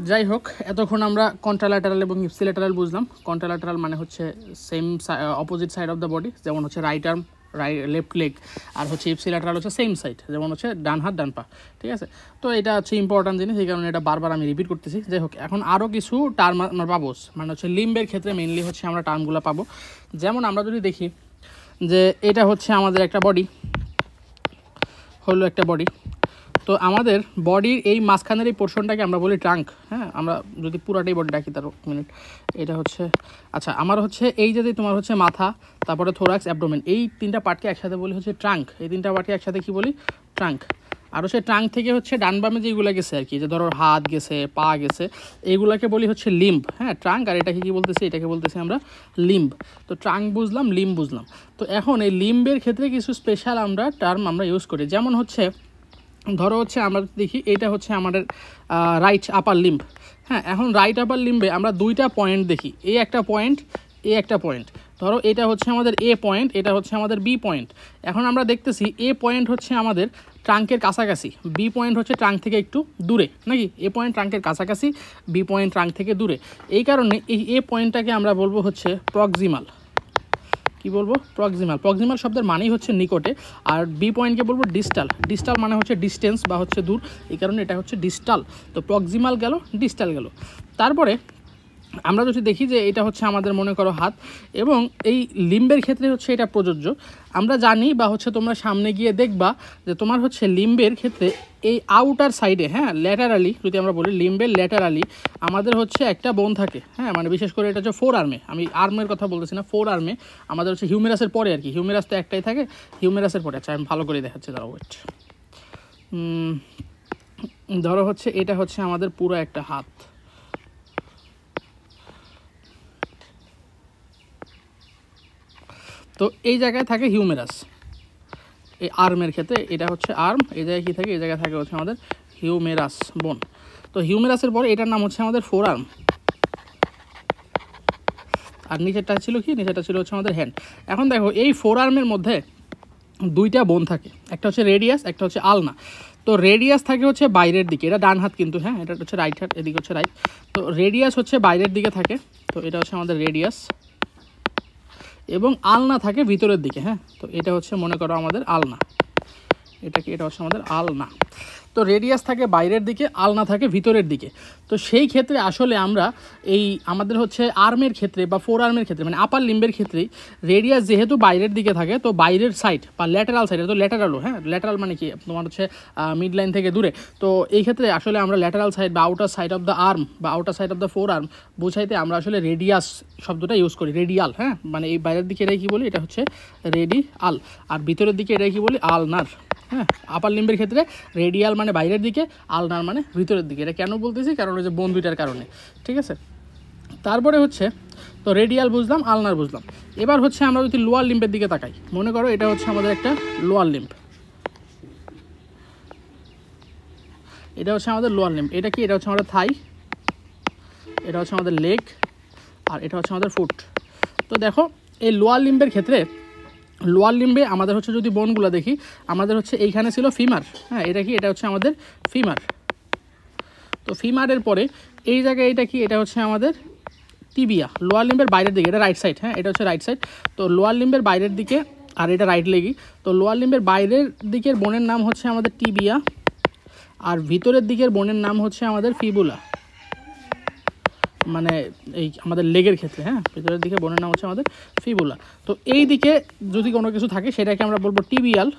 Speaker 1: যাই হোক, এতক্ষণ আমরা কন্ট্রাল্যাটারাল এবং ইপসিল্যাটারাল বুঝলাম। কন্ট্রাল্যাটারাল মানে হচ্ছে same opposite side of the body, যেমন হচ্ছে রাইট আর্ম লেফট লেগ, আর হচ্ছে ইপসিল্যাটারাল হচ্ছে সেম সাইড, যেমন হচ্ছে ডান হাত ডান পা, ঠিক আছে। তো এটা হচ্ছে ইম্পর্ট্যান্ট জিনিস, এই কারণে এটা বারবার আমি রিপিট করতেছি। যাই হোক, এখন আরও কিছু টার্ম আমরা পাবো, মানে হচ্ছে লিম্বের ক্ষেত্রে মেইনলি হচ্ছে আমরা টার্মগুলো পাবো। যেমন আমরা যদি দেখি যে এটা হচ্ছে আমাদের একটা বডি, হলো একটা বডি। তো আমাদের বডির এই মাঝখানের এই পোর্শনটাকে আমরা বলি ট্রাঙ্ক। হ্যাঁ, আমরা যদি পুরাটাই বডি ডাকি, তার মিনিট এটা হচ্ছে আচ্ছা আমার হচ্ছে এই যে তোমার হচ্ছে মাথা, তারপরে থোরাক্স, অ্যাবডোমেন, এই তিনটা পার্টকে একসাথে বলি হচ্ছে ট্রাঙ্ক। এই তিনটা পার্টকে একসাথে কি বলি? ট্রাঙ্ক। আর হচ্ছে ট্রাঙ্ক থেকে হচ্ছে ডান বামে যেগুলো গেছে আর কি, যে ধরো হাত গেছে, পা গেছে, এইগুলোকে বলি হচ্ছে লিম্ব। হ্যাঁ, ট্রাঙ্ক। আর এটাকে কি বলতেছি? এটাকে বলতেছি আমরা লিম্ব। তো ট্রাঙ্ক বুঝলাম, লিম্ব বুঝলাম। তো এখন এই লিম্বের ক্ষেত্রে কিছু স্পেশাল আমরা টার্ম আমরা ইউজ করি। যেমন হচ্ছে ধরো হচ্ছে আমরা দেখি এটা হচ্ছে আমাদের রাইট আপার লিম্ব। হ্যাঁ, এখন রাইট আপার লিম্বে আমরা দুইটা পয়েন্ট দেখি, এই একটা পয়েন্ট, এ একটা পয়েন্ট। ধরো এটা হচ্ছে আমাদের এ পয়েন্ট, এটা হচ্ছে আমাদের বি পয়েন্ট। এখন আমরা দেখতেছি এ পয়েন্ট হচ্ছে আমাদের ট্রাঙ্কের কাছাকাছি, বি পয়েন্ট হচ্ছে ট্রাঙ্ক থেকে একটু দূরে, নাকি? এ পয়েন্ট ট্রাঙ্কের কাছাকাছি, বি পয়েন্ট ট্রাঙ্ক থেকে দূরে। এই কারণে এই এ পয়েন্টটাকে আমরা বলবো হচ্ছে প্রক্সিমাল। কি বলবো? প্রক্সিমাল। প্রক্সিমাল শব্দের মানেই হচ্ছে নিকটে। আর বি পয়েন্টকে বলবো ডিস্টাল। ডিস্টাল মানে হচ্ছে ডিস্টেন্স বা হচ্ছে দূর, এই কারণে এটা হচ্ছে ডিস্টাল। তো প্রক্সিমাল গেল, ডিস্টাল গেল। তারপরে আমরা যদি দেখি যে এটা হচ্ছে আমাদের মনে করো হাত, এবং এই লিম্বের ক্ষেত্রে হচ্ছে এটা প্রযোজ্য। আমরা জানি বা হচ্ছে তোমরা সামনে গিয়ে দেখবা যে তোমার হচ্ছে লিম্বের ক্ষেত্রে এই আউটার সাইডে, হ্যাঁ, ল্যাটারালি যদি আমরা বলি লিম্বের ল্যাটারালি আমাদের হচ্ছে একটা বোন থাকে। হ্যাঁ, মানে বিশেষ করে এটা হচ্ছে ফোর আর্মে, আমি আর্মের কথা বলতেছি না, ফোর আর্মে আমাদের হচ্ছে হিউমেরাসের পরে আর কি, হিউমেরাস তো একটাই থাকে, হিউমেরাসের পরে। আচ্ছা আমি ভালো করে দেখাচ্ছি, দাঁড়াও ওয়েট। ধরো হচ্ছে এটা হচ্ছে আমাদের পুরো একটা হাত, তো এই জায়গায় থাকে হিউমেরাস। এই আর্মের ক্ষেত্রে এটা হচ্ছে আর্ম, এই জায়গায় কী থাকে? এই জায়গায় থাকে হচ্ছে আমাদের হিউমেরাস বোন। তো হিউমেরাসের পরে এটার নাম হচ্ছে আমাদের ফোর আর্ম, আর নিচেরটা ছিল কি, নিচেরটা ছিল হচ্ছে আমাদের হ্যান্ড। এখন দেখো এই ফোর আর্মের মধ্যে দুইটা বোন থাকে, একটা হচ্ছে রেডিয়াস, একটা হচ্ছে আলনা। তো রেডিয়াস থাকে হচ্ছে বাইরের দিকে, এটা ডান হাত কিন্তু, হ্যাঁ এটা হচ্ছে রাইট হাত, এদিকে হচ্ছে রাইট। তো রেডিয়াস হচ্ছে বাইরের দিকে থাকে, তো এটা হচ্ছে আমাদের রেডিয়াস, এবং আলনা থাকে ভিতরের দিকে, হ্যাঁ। তো এটা হচ্ছে মনে করো আমাদের আলনা, এটা কি, এটা হচ্ছে আমাদের আলনা। তো রেডিয়াস থাকে বাইরের দিকে, আলনা থাকে ভিতরের দিকে। তো সেই ক্ষেত্রে আসলে আমরা এই আমাদের হচ্ছে আর্মের ক্ষেত্রে বা ফোর আর্মের ক্ষেত্রে মানে আপার লিম্বের ক্ষেত্রেই রেডিয়াস যেহেতু বাইরের দিকে থাকে, তো বাইরের সাইড বা ল্যাটারাল সাইড, তো ল্যাটারালও, হ্যাঁ ল্যাটারাল মানে কি তোমার হচ্ছে মিড লাইন থেকে দূরে। তো এই ক্ষেত্রে আসলে আমরা ল্যাটারাল সাইড বা outer side of the arm বা outer side of the forearm বোঝাইতে আমরা আসলে রেডিয়াস শব্দটা ইউজ করি, রেডিয়াল, হ্যাঁ মানে এই বাইরের দিকে এটাই কী বলি, এটা হচ্ছে রেডিয়াল, আর ভিতরের দিকে এটাই কী বলি, আলনার। হ্যাঁ, আপার লিম্বের ক্ষেত্রে রেডিয়াল মানে বাইরের দিকে, আলনার মানে ভিতরের দিকে। এটা কেন বলতেছি, কারণ ওই যে বোন দুইটার কারণে, ঠিক আছে। তারপরে হচ্ছে তো রেডিয়াল বুঝলাম, আলনার বুঝলাম। এবার হচ্ছে আমরা যদি লোয়ার লিম্বের দিকে তাকাই, মনে করো এটা হচ্ছে আমাদের একটা লোয়ার লিম্ব, এটা হচ্ছে আমাদের লোয়ার লিম্ব। এটা কি, এটা হচ্ছে আমাদের থাই, এটা হচ্ছে আমাদের লেগ, আর এটা হচ্ছে আমাদের ফুট। তো দেখো এই লোয়ার লিম্বের ক্ষেত্রে, লোয়ার লিম্বে আমাদের হচ্ছে যদি বোনগুলো দেখি, আমাদের হচ্ছে এইখানে ছিল ফিমার, হ্যাঁ এটা কি, এটা হচ্ছে আমাদের ফিমার। তো ফিমারের পরে এই জায়গায় এটা কি, এটা হচ্ছে আমাদের টিবিয়া, লোয়ার লিম্বের বাইরের দিকে, এটা রাইট সাইড, হ্যাঁ এটা হচ্ছে রাইট সাইড। তো লোয়ার লিম্বের বাইরের দিকে, আর এটা রাইট লেগই। তো লোয়ার লিম্বের বাইরের দিকের বোনের নাম হচ্ছে আমাদের টিবিয়া, আর ভিতরের দিকের বোনের নাম হচ্ছে আমাদের ফিবুলা, মানে এই আমাদের লেগের ক্ষেত্রে, হ্যাঁ ভিতরের দিকে বোনের নাম হচ্ছে আমাদের ফিবুলা। তো এই দিকে যদি কোনো কিছু থাকে সেটাকে আমরা বলবো টিবিয়াল,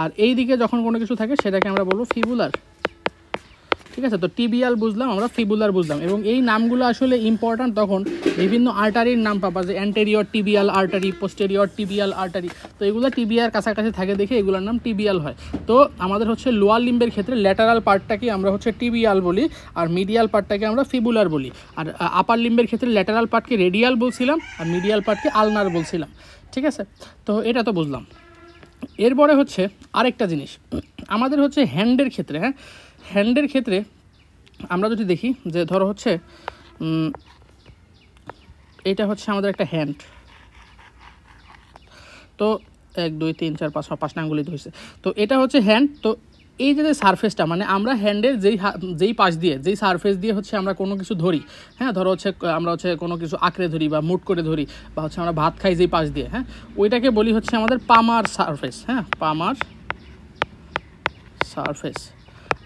Speaker 1: আর এই দিকে যখন কোনো কিছু থাকে সেটাকে আমরা বলবো ফিবুলার, ঠিক আছে। তো টিবিয়াল বুঝলাম আমরা, ফিবুলার বুঝলাম, এবং এই নামগুলো আসলে ইম্পর্ট্যান্ট তখন বিভিন্ন আর্টারির নাম পাবা, যে anterior tibial artery, posterior tibial artery. তো এগুলো টিবিয়ার কাছাকাছি থাকে দেখে এগুলোর নাম টিবিয়াল হয়। তো আমাদের হচ্ছে লোয়ার লিম্বের ক্ষেত্রে ল্যাটারাল পার্টটাকে আমরা হচ্ছে টিবিয়াল বলি, আর মিডিয়াল পার্টটাকে আমরা ফিবুলার বলি। আর আপার লিম্বের ক্ষেত্রে ল্যাটারাল পার্টকে রেডিয়াল বলছিলাম, আর মিডিয়াল পার্টকে আলনার বলছিলাম, ঠিক আছে। তো এটা তো বুঝলাম। এরপরে হচ্ছে আরেকটা জিনিস আমাদের হচ্ছে হ্যান্ডের ক্ষেত্রে, হ্যাঁ হ্যান্ডের ক্ষেত্রে আমরা যদি দেখি যে ধরো হচ্ছে এটা হচ্ছে আমাদের একটা হ্যান্ড, তো 1 2 3 4 5 5টা আঙ্গুলি ধরেছে। তো এটা হচ্ছে হ্যান্ড। তো এই যে সারফেসটা, মানে আমরা হ্যান্ডের যেই পাশ দিয়ে, যেই সারফেস দিয়ে হচ্ছে আমরা কোনো কিছু ধরি, হ্যাঁ ধরো হচ্ছে আমরা হচ্ছে কোনো কিছু আঁকড়ে ধরি বা মুট করে ধরি, বা হচ্ছে আমরা ভাত খাই যেই পাশ দিয়ে, হ্যাঁ ওইটাকে বলি হচ্ছে আমাদের পামার সারফেস, হ্যাঁ পামার সারফেস।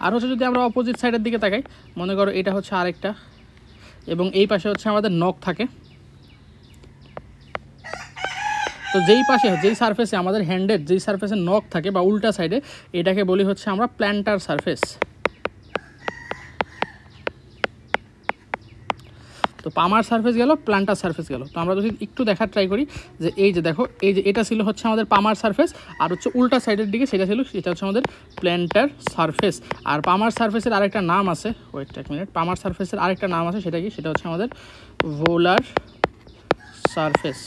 Speaker 1: আর হচ্ছে যদি আমরা অপোজিট সাইডের দিকে তাকাই, মনে করো এটা হচ্ছে আরেকটা, এবং এই পাশে হচ্ছে আমাদের নখ থাকে। তো যেই পাশে, যেই সারফেসে আমাদের হ্যান্ডের যেই সারফেসে নখ থাকে বা উল্টা সাইডে, এটাকে বলি হচ্ছে আমরা প্ল্যান্টার সারফেস। তো পামার সারফেস গেল, প্ল্যান্টার সারফেস গেল। তো আমরা যদি একটু দেখার ট্রাই করি যে এই যে দেখো, এই যে এটা ছিল হচ্ছে আমাদের পামার সারফেস, আর হচ্ছে উল্টা সাইডের দিকে সেটা ছিল, সেটা হচ্ছে আমাদের প্ল্যান্টার সারফেস। আর পামার সারফেসের আরেকটা নাম আছে, ওয়েট এক মিনিট, পামার সারফেসের আরেকটা নাম আছে, সেটা কি, সেটা হচ্ছে আমাদের ভোলার সারফেস।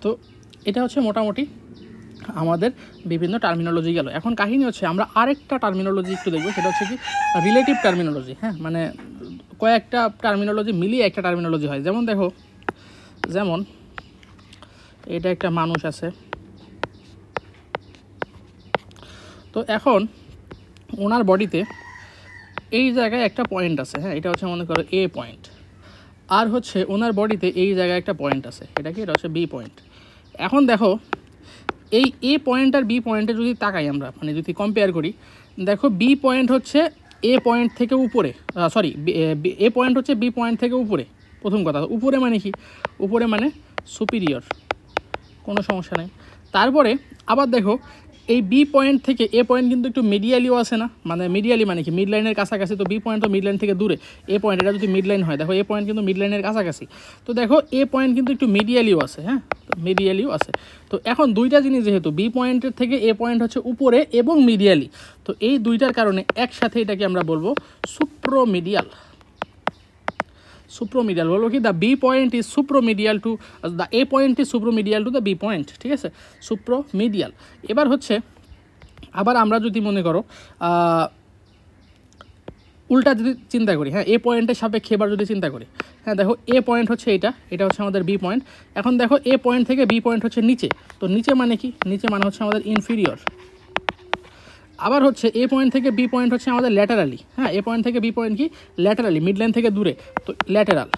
Speaker 1: তো এটা হচ্ছে মোটামুটি আমাদের বিভিন্ন টার্মিনোলজি গেল। এখন কাহিনী হচ্ছে আমরা আরেকটা টার্মিনোলজি একটু দেখবো, সেটা হচ্ছে কি রিলেটিভ টার্মিনোলজি, হ্যাঁ মানে কয়েকটা টার্মিনোলজি মিলিয়ে একটা টার্মিনোলজি হয়। যেমন দেখো, যেমন এটা একটা মানুষ আছে, তো এখন ওনার বডিতে এই জায়গায় একটা পয়েন্ট আছে, হ্যাঁ এটা হচ্ছে মনে করো এ পয়েন্ট, আর হচ্ছে ওনার বডিতে এই জায়গায় একটা পয়েন্ট আছে, এটা কি, এটা হচ্ছে বি পয়েন্ট। এখন দেখো এই এ পয়েন্ট আর বি পয়েন্টে যদি তাকাই আমরা, মানে যদি কম্পেয়ার করি, দেখো বি পয়েন্ট হচ্ছে এ পয়েন্ট থেকে উপরে, সরি এ পয়েন্ট হচ্ছে বি পয়েন্ট থেকে উপরে। প্রথম কথা, উপরে মানে কি, উপরে মানে সুপিরিয়র, কোনো সমস্যা নেই। তারপরে আবার দেখো এই বি পয়েন্ট থেকে এ পয়েন্ট কিন্তু একটু মিডিয়ালিও আসে না, মানে মিডিয়ালি মানে কি, মিড লাইনের কাছাকাছি। তো বি পয়েন্ট তো মিড লাইন থেকে দূরে, এ পয়েন্ট এটা যদি মিড লাইন হয়, দেখো এ পয়েন্ট কিন্তু মিড লাইনের কাছাকাছি। তো দেখো এ পয়েন্ট কিন্তু একটু মিডিয়ালিও আছে, হ্যাঁ মিডিয়ালিও আছে। তো এখন দুইটা জিনিস, যেহেতু বি পয়েন্টের থেকে এ পয়েন্ট হচ্ছে উপরে এবং মিডিয়ালি, তো এই দুইটার কারণে একসাথে এটাকে আমরা বলবো সুপ্রোমিডিয়াল। সুপ্রোমিডিয়াল বলবো কি, the B point is superomedial to the A point is superomedial to the B point, ঠিক আছে, সুপ্রোমিডিয়াল। এবার হচ্ছে আবার আমরা যদি মনে করো উল্টা যদি চিন্তা করি, হ্যাঁ, এ পয়েন্টের সাপেক্ষে এবার যদি চিন্তা করি, হ্যাঁ দেখো এ পয়েন্ট হচ্ছে এটা হচ্ছে আমাদের বি পয়েন্ট। এখন দেখো এ পয়েন্ট থেকে বি পয়েন্ট হচ্ছে নিচে, তো নিচে মানে কি, নিচে মানে হচ্ছে আমাদের ইনফিরিয়র। আবার হচ্ছে এ পয়েন্ট থেকে বি পয়েন্ট হচ্ছে আমাদের ল্যাটারালি, হ্যাঁ, এ পয়েন্ট থেকে বি পয়েন্ট কি ল্যাটারালি, মিড লাইন থেকে দূরে, তো ল্যাটারাল।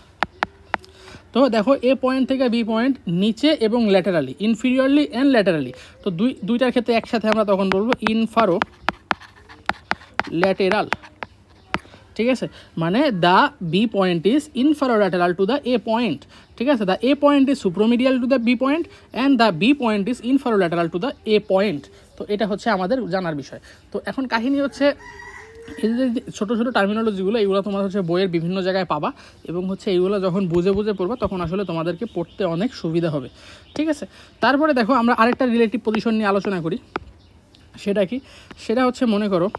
Speaker 1: তো দেখো এ পয়েন্ট থেকে বি পয়েন্ট নিচে এবং ল্যাটারালি, ইনফিরিয়রলি অ্যান্ড ল্যাটারালি, তো দুইটার ক্ষেত্রে একসাথে আমরা তখন বলবো ইনফারো ল্যাটেরাল। ঠিক আছে, মানে the B point is inferolateral to the A point. ঠিক আছে, the A point is superomedial to the B point and the B point is inferolateral to the A point. তো এটা হচ্ছে আমাদের জানার বিষয়। তো এখন কাহিনী হচ্ছে এই যে ছোটো ছোটো টার্মিনোলজিগুলো, এগুলো তোমার হচ্ছে বইয়ের বিভিন্ন জায়গায় পাবা, এবং হচ্ছে এইগুলো যখন বুঝে বুঝে পড়বা তখন আসলে তোমাদেরকে পড়তে অনেক সুবিধা হবে। ঠিক আছে, তারপরে দেখো আমরা আরেকটা রিলেটিভ পজিশন নিয়ে আলোচনা করি। সেটা কি, সেটা হচ্ছে মনে করো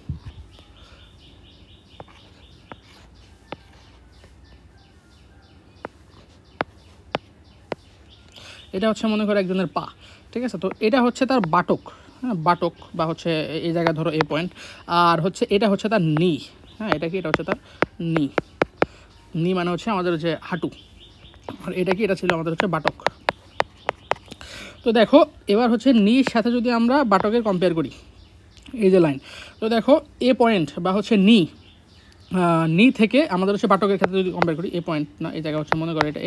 Speaker 1: এটা হচ্ছে মনে করো একজনের পা। ঠিক আছে, তো এটা হচ্ছে তার বাটক, হ্যাঁ, বাটক বা হচ্ছে এই জায়গায় ধরো এ পয়েন্ট, আর হচ্ছে এটা হচ্ছে তার নি, হ্যাঁ, এটা কি, এটা হচ্ছে তার নি, নি মানে হচ্ছে আমাদের হচ্ছে হাঁটু, আর এটা কি, এটা ছিল আমাদের হচ্ছে বাটক। তো দেখো এবার হচ্ছে নির সাথে যদি আমরা বাটকের কম্পেয়ার করি, এই যে লাইন, তো দেখো এ পয়েন্ট বা হচ্ছে নি থেকে আমাদের হচ্ছে বাটকের ক্ষেত্রে যদি কম্পেয়ার করি, এ পয়েন্ট না, এই জায়গা হচ্ছে মনে করো এটা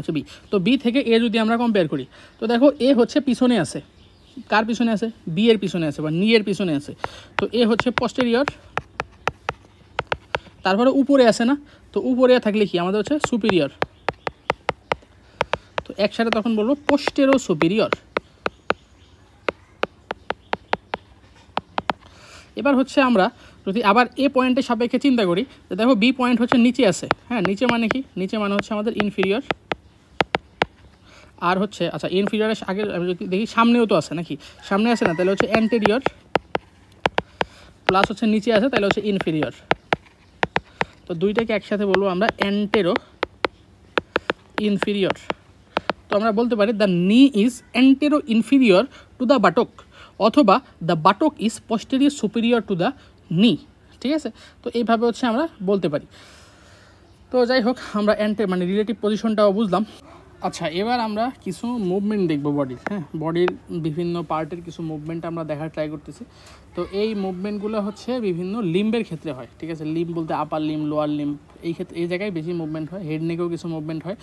Speaker 1: হচ্ছে বি, তো বি থেকে এ যদি আমরা কম্পেয়ার করি, তো দেখো এ হচ্ছে পিছনে আছে, কার পিছনে আছে, বি এর পিছনে আছে বা নি এর পিছনে আছে, তো এ হচ্ছে পস্টেরিয়র, তারপরে উপরে আছে না, তো উপরে থাকলে কি আমাদের হচ্ছে সুপিরিয়র, তো একসাথে তখন বলবো পোস্টেরো সুপিরিয়র। এবার হচ্ছে আমরা যদি আবার এ পয়েন্টের সাপেক্ষে চিন্তা করি, তো দেখো বি পয়েন্ট হচ্ছে নিচে আছে, হ্যাঁ, নিচে মানে কি, নিচে মানে হচ্ছে আমাদের ইনফিরিয়র, আর হচ্ছে আচ্ছা ইনফিরিয়রের আগে যদি দেখি সামনেও তো আছে নাকি, সামনে আছে না, তাহলে হচ্ছে অ্যান্টেরিয়র, প্লাস হচ্ছে নিচে আছে তাহলে হচ্ছে ইনফিরিয়র, তো দুইটাকে একসাথে বলবো আমরা অ্যান্টেরো ইনফিরিয়র। তো আমরা বলতে পারি the knee is anteroinferior to the buttock, অথবা the buttock is posterior superior to the knee. ঠিক আছে, তো এইভাবে হচ্ছে আমরা বলতে পারি। তো যাই হোক, আমরা মানে রিলেটিভ পজিশনটাও বুঝলাম। আচ্ছা, এবার আমরা কিছু মুভমেন্ট দেখবো বডির, হ্যাঁ, বডির বিভিন্ন পার্টের কিছু মুভমেন্ট আমরা দেখার ট্রাই করতেছি। তো এই মুভমেন্টগুলো হচ্ছে বিভিন্ন লিম্বের ক্ষেত্রে হয়। ঠিক আছে, লিম্ব বলতে আপার লিম্ব, লোয়ার লিম্ব, এই ক্ষেত্রে এই জায়গায় বেশি মুভমেন্ট হয়, হেড নেকেও কিছু মুভমেন্ট হয়।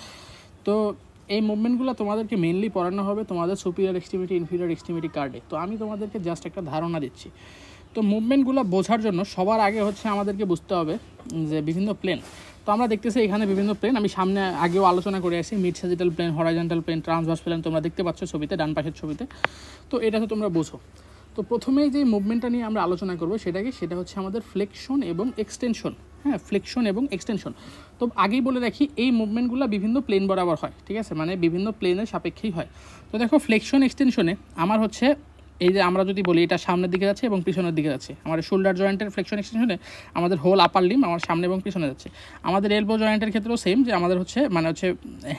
Speaker 1: তো এই মুভমেন্টগুলো তোমাদেরকে মেনলি পড়ানো হবে তোমাদের সুপিরিয়র এক্সট্রিমিটি, ইনফিরিয়র এক্সট্রিমিটি কার্ডে। তো আমি তোমাদেরকে জাস্ট একটা ধারণা দিচ্ছি। তো মুভমেন্টগুলো বোঝার জন্য সবার আগে হচ্ছে আমাদেরকে বুঝতে হবে যে বিভিন্ন প্লেন। তো আমরা দেখতেছি এখানে বিভিন্ন প্লেন, আমি সামনে আগেও আলোচনা করে আসি, mid sagittal plane, horizontal plane, transverse plane, তোমরা দেখতে পাচ্ছ ছবিতে, ডান পাশের ছবিতে। তো এটা তো তোমরা বোঝো। তো প্রথমেই যে মুভমেন্টটা নিয়ে আমরা আলোচনা করবো সেটা হচ্ছে আমাদের ফ্লেকশন এবং এক্সটেনশন। হ্যাঁ, ফ্লেকশন এবং এক্সটেনশন। তো আগেই বলে রাখি এই মুভমেন্টগুলো বিভিন্ন প্লেন বরাবর হয়। ঠিক আছে, মানে বিভিন্ন প্লেনের সাপেক্ষেই হয়। তো দেখো ফ্লেকশন এক্সটেনশনে আমার হচ্ছে এই যে আমরা যদি বলি এটা সামনের দিকে যাচ্ছে এবং পিছনের দিকে যাচ্ছে, আমাদের শোল্ডার জয়েন্টের ফ্লেকশন এক্সটেনশনে আমাদের হোল আপার লিম্ব আমার সামনে এবং পিছনে যাচ্ছে। আমাদের এলবো জয়েন্টের ক্ষেত্রেও সেম, যে আমাদের হচ্ছে মানে হচ্ছে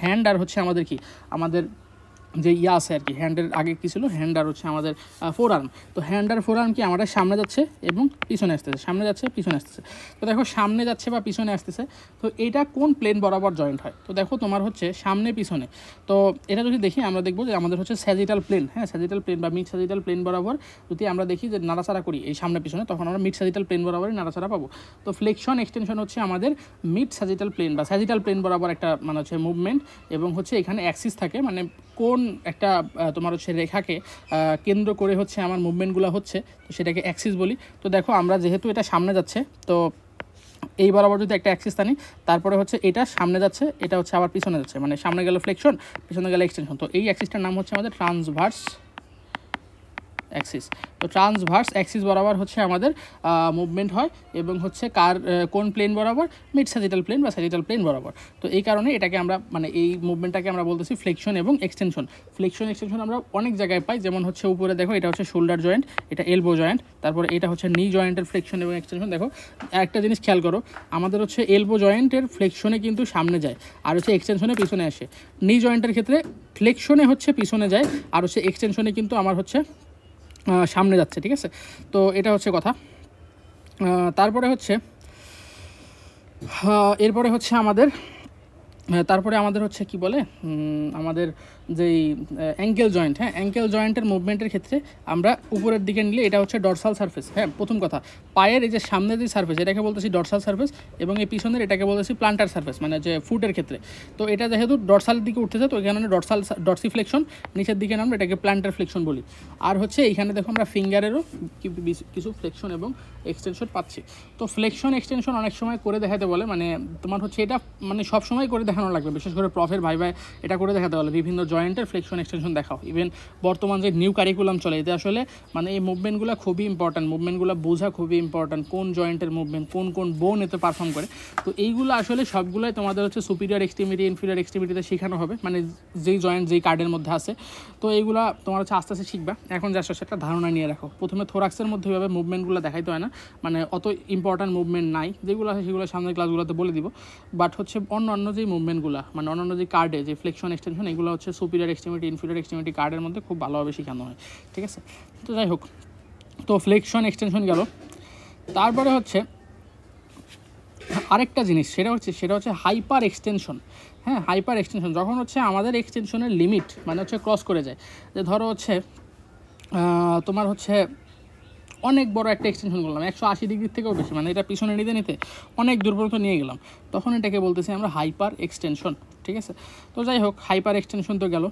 Speaker 1: হ্যান্ড আর হচ্ছে আমাদের কি আমাদের যে আছে আর কি, হ্যান্ডের আগে কী ছিল, হ্যান্ড আর হচ্ছে আমাদের ফোর আর্ম। তো হ্যান্ড আর ফোর আর্ম কি আমাদের সামনে যাচ্ছে এবং পিছনে আসতেছে, সামনে যাচ্ছে পিছনে আসতেছে। তো দেখো সামনে যাচ্ছে বা পিছনে আসতেছে, তো এটা কোন প্লেন বরাবর জয়েন্ট হয়? তো দেখো তোমার হচ্ছে সামনে পিছনে। তো এটা যদি দেখি আমরা দেখবো যে আমাদের হচ্ছে স্যাজিটাল প্লেন, হ্যাঁ, স্যাজিটাল প্লেন বা মিড স্যাজিটাল প্লেন বরাবর যদি আমরা দেখি যে নাড়াচাড়া করি এই সামনে পিছনে, তখন আমরা মিড স্যাজিটাল প্লেন বরাবরই নাড়াচাড়া পাবো। তো ফ্লেকশন এক্সটেনশন হচ্ছে আমাদের মিড স্যাজিটাল প্লেন বা স্যাজিটাল প্লেন বরাবর একটা মানে হচ্ছে মুভমেন্ট, এবং হচ্ছে এখানে অ্যাক্সিস থাকে, মানে কোন একটা তোমার হচ্ছে রেখাকে কেন্দ্র করে হচ্ছে আমার মুভমেন্টগুলো হচ্ছে, তো সেটাকে অ্যাক্সিস বলি। তো দেখো আমরা যেহেতু এটা সামনে যাচ্ছে, তো এই বরাবর যদি একটা অ্যাক্সিস টানি, তারপরে হচ্ছে এটা সামনে যাচ্ছে, এটা হচ্ছে আবার পিছনে যাচ্ছে, মানে সামনে গেল ফ্লেকশন, পিছনে গেলে এক্সটেনশন। তো এই অ্যাক্সিসটার নাম হচ্ছে আমাদের ট্রান্সভার্স অ্যাক্সিস। তো ট্রান্সভার্স অ্যাক্সিস বরাবর হচ্ছে আমাদের মুভমেন্ট হয়, এবং হচ্ছে কোন প্লেন বরাবর, মিড স্যাজিটাল প্লেন বা স্যাজিটাল প্লেন বরাবর। তো এই কারণে এটাকে আমরা মানে এই মুভমেন্টটাকে আমরা বলতেছি ফ্লেকশন এবং এক্সটেনশন। ফ্লেকশন এক্সটেনশন আমরা অনেক জায়গায় পাই, যেমন হচ্ছে উপরে দেখো এটা হচ্ছে শোল্ডার জয়েন্ট, এটা এলবো জয়েন্ট, তারপরে এটা হচ্ছে নি জয়েন্টের ফ্লেকশন এবং এক্সটেনশন। দেখো একটা জিনিস খেয়াল করো, আমাদের হচ্ছে এলবো জয়েন্টের ফ্লেকশনে কিন্তু সামনে যায়, আর হচ্ছে এক্সটেনশনে পিছনে আসে। নি জয়েন্টের ক্ষেত্রে ফ্লেকশনে হচ্ছে পিছনে যায়, আর হচ্ছে এক্সটেনশনে কিন্তু আমার হচ্ছে সামনে যাচ্ছে, ঠিক আছে। তো এটা হচ্ছে কথা। তারপরে হচ্ছে এরপরে হচ্ছে আমাদের হচ্ছে কি বলে আমাদের যেই অ্যাঙ্কেল জয়েন্ট, হ্যাঁ, অ্যাঙ্কেল জয়েন্টের মুভমেন্টের ক্ষেত্রে আমরা উপরের দিকে নিলে এটা হচ্ছে ডরসাল সারফেস। হ্যাঁ, প্রথম কথা, পায়ের এই যে সামনের যে সারফেস এটাকে বলতেছি ডরসাল সারফেস, এবং এই পিছনের এটাকে বলতেছি প্লান্টার সারফেস, মানে যে ফুটের ক্ষেত্রে। তো এটা যেহেতু ডরসালের দিকে উঠতেছে, তো এখানে ডরসি ফ্লেকশন, নিচের দিকে নামলে এটাকে প্লান্টার ফ্লেকশন বলি। আর হচ্ছে এইখানে দেখো আমরা ফিঙ্গারেরও কিছু ফ্লেকশন এবং এক্সটেনশন পাচ্ছি। তো ফ্লেকশন এক্সটেনশন অনেক সময় করে দেখাতে বলে, মানে তোমার হচ্ছে এটা মানে সব সময় করে দেখানো লাগবে, বিশেষ করে প্রফের ভাই এটা করে দেখাতে বলে, বিভিন্ন জয়েন্টের ফ্লেকশন এক্সটেনশন দেখাও। ইভেন বর্তমান যে নিউ কারিকুলাম চলে, এতে আসলে মানে এই মুভমেন্টগুলো খুবই ইম্পর্ট্যান্ট, মুভমেন্টগুলো বোঝা খুবই ইম্পর্ট্যান্ট, কোন জয়েন্টের মুভমেন্ট, কোন বোন এতে পারফর্ম করে। তো এইগুলো আসলে সবগুলোই তোমাদের হচ্ছে সুপিরিয়র এক্সট্রিমিটি, ইনফিরিয়র এক্সট্রিমিটিতে শেখানো হবে, মানে যেই জয়েন্ট যেই কার্ডের মধ্যে আছে। তো এইগুলো তোমার হচ্ছে আস্তে আস্তে শিখবা। এখন জাস্ট একটা ধারণা নিয়ে রাখো। প্রথমে থোরাক্সের মধ্যে এইভাবে মুভমেন্টগুলো দেখাইতে হয় না, মানে অত ইম্পর্ট্যান্ট মুভমেন্ট নাই, যেগুলো আছে সেগুলো সামনের ক্লাসগুলোতে বলে দিব। বাট হচ্ছে অন্য যেই মুভমেন্টগুলো, মানে অন্যান্য যে কার্ডে যে ফ্লেকশন এক্সটেনশন, এগুলো হচ্ছে সুপিরিয়র এক্সট্রিমিটি, ইনফিরিয়র এক্সট্রিমিটি কার্ডের মধ্যে খুব ভালোভাবে শেখানো হয়, ঠিক আছে। তো যাই হোক, তো ফ্লেকশন এক্সটেনশন গেল। তারপরে হচ্ছে আরেকটা জিনিস, সেটা হচ্ছে হাইপার এক্সটেনশন। হ্যাঁ, হাইপার এক্সটেনশন যখন হচ্ছে আমাদের এক্সটেনশনের লিমিট মানে হচ্ছে ক্রস করে যায়, যে ধরো হচ্ছে তোমার হচ্ছে অনেক বড় একটা এক্সটেনশন করলাম 180 ডিগ্রির থেকেও বেশি, মানে এটা পিছনে নিতে অনেক দূর পর্যন্ত নিয়ে গেলাম, তখন এটাকে বলতেছি আমরা হাইপার এক্সটেনশন, ঠিক আছে। তো যাই হোক, হাইপার এক্সটেনশন তো গেল।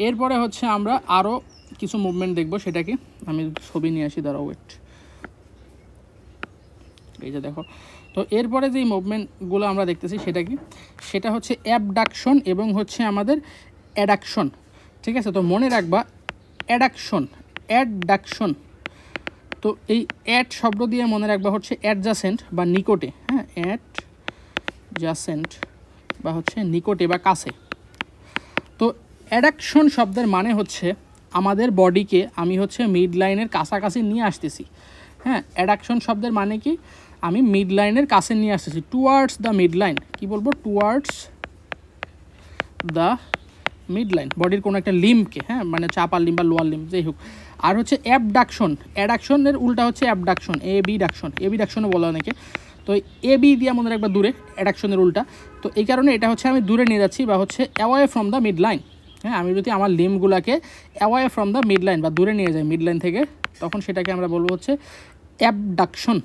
Speaker 1: এরপরে হচ্ছে আমরা আরও কিছু মুভমেন্ট দেখব, সেটা কি আমি ছবি নিয়ে আসি, দাঁড়াও ওয়েট, এই যে দেখো। তো এরপরে যেই মুভমেন্টগুলো আমরা দেখতেছি সেটা হচ্ছে অ্যাবডাকশন এবং হচ্ছে আমাদের অ্যাডাকশন, ঠিক আছে। তো মনে রাখবা অ্যাডাকশন, তো এই অ্যাড শব্দ দিয়ে মনে রাখবা হচ্ছে অ্যাডজাসেন্ট বা নিকটে, হ্যাঁ, অ্যাডজাসেন্ট বা হচ্ছে নিকটে বা কাছে। তো অ্যাডাকশন শব্দের মানে হচ্ছে আমাদের বডিকে আমি হচ্ছে মিড লাইনের কাছাকাছি নিয়ে আসতেছি। হ্যাঁ, অ্যাডাকশন শব্দের মানে কি, আমি মিড লাইনের কাছে নিয়ে আসতেছি, টুয়ার্ডস দ্য মিড লাইন। কী বলবো, টুয়ার্ডস দ্য মিড লাইন, বডির কোনো একটা লিম্বকে, হ্যাঁ, মানে চাপার লিম্ব বা লোয়ার লিম্ব, যাই হোক। আর হচ্ছে অ্যাডাকশনের উল্টা হচ্ছে অ্যাবডাকশন, এবি ডাকশনও বলা অনেকে। তো এবি দিয়ে মনে রাখবা দূরে, অ্যাডাকশনের উল্টা। তো এই কারণে এটা হচ্ছে আমি দূরে নিয়ে যাচ্ছি, বা হচ্ছে away from the midline. হ্যাঁ, আমি যদি আমার লিম্বগুলোকে away from the midline বা দূরে নিয়ে যাই মিড লাইন থেকে, তখন সেটাকে আমরা বলবো হচ্ছে abduction,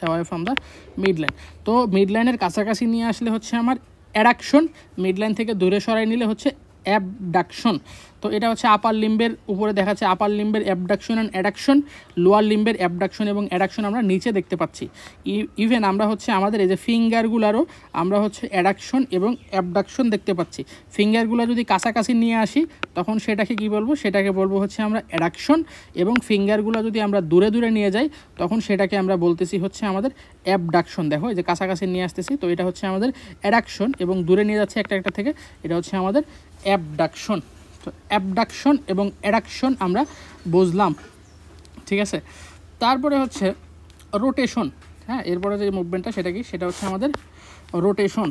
Speaker 1: away from the mid line. তো মিড লাইনের কাছাকাছি নিয়ে আসলে হচ্ছে আমার অ্যাডাকশন, মিড লাইন থেকে দূরে সরাই নিলে হচ্ছে অ্যাবডাকশন। তো এটা হচ্ছে আপার লিম্বের উপরে দেখাচ্ছে আপার লিম্বের অ্যাবডাকশন অ্যান্ড অ্যাডাকশন, লোয়ার লিম্বের অ্যাবডাকশন এবং অ্যাডাকশন আমরা নিচে দেখতে পাচ্ছি। ইভেন আমরা হচ্ছে আমাদের এই যে ফিঙ্গারগুলোরও আমরা হচ্ছে অ্যাডাকশন এবং অ্যাবডাকশন দেখতে পাচ্ছি। ফিঙ্গারগুলো যদি কাছাকাছি নিয়ে আসি তখন সেটাকে কি বলবো, সেটাকে বলবো হচ্ছে আমরা অ্যাডাকশন, এবং ফিঙ্গারগুলো যদি আমরা দূরে দূরে নিয়ে যাই তখন সেটাকে আমরা বলতেছি হচ্ছে আমাদের অ্যাবডাকশন। দেখো, এই যে কাছাকাছি নিয়ে আসতেছি, তো এটা হচ্ছে আমাদের অ্যাডাকশন, এবং দূরে নিয়ে যাচ্ছে একটা থেকে, এটা হচ্ছে আমাদের অ্যাবডাকশন। তো অ্যাবডাকশন এবং অ্যাডাকশন আমরা বুঝলাম, ঠিক আছে। তারপরে হচ্ছে রোটেশন। হ্যাঁ, এরপরে যে মুভমেন্টটা সেটা হচ্ছে আমাদের রোটেশন।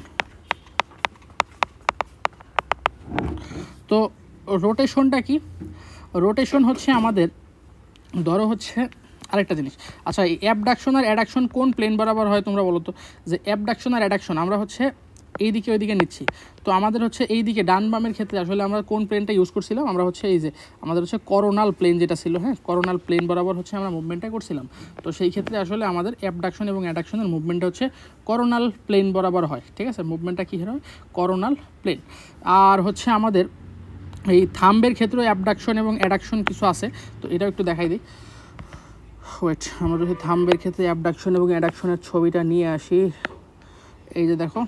Speaker 1: তো রোটেশনটা কি, রোটেশন হচ্ছে আমাদের ধরো হচ্ছে আরেকটা জিনিস। আচ্ছা, এই অ্যাবডাকশন আর অ্যাডাকশন কোন প্লেন বরাবর হয় তোমরা বলো তো? যে অ্যাবডাকশন আর অ্যাডাকশন আমরা হচ্ছে এইদিকে ওইদিকে নিচ্ছি, তো আমাদের হচ্ছে এই দিকে ডান বামের ক্ষেত্রে আসলে আমরা কোন প্লেনটা ইউজ করছিলাম, আমরা হচ্ছে এই যে আমাদের হচ্ছে করোনাল প্লেন যেটা ছিল, হ্যাঁ, করোনাল প্লেন বরাবর হচ্ছে আমরা মুভমেন্টটা করছিলাম। তো সেই ক্ষেত্রে আসলে আমাদের অ্যাবডাকশন এবং অ্যাডাকশনের মুভমেন্টটা হচ্ছে করোনাল প্লেন বরাবর হয়, ঠিক আছে। মুভমেন্টটা কী হয়, করোনাল প্লেন। আর হচ্ছে আমাদের এই থাম্বের ক্ষেত্রে অ্যাবডাকশন এবং অ্যাডাকশন কিছু আছে, তো এটাও একটু দেখাই দিই। ওয়েট, আমরা যদি থাম্বের ক্ষেত্রে অ্যাবডাকশন এবং অ্যাডাকশনের ছবিটা নিয়ে আসি, এই যে দেখো,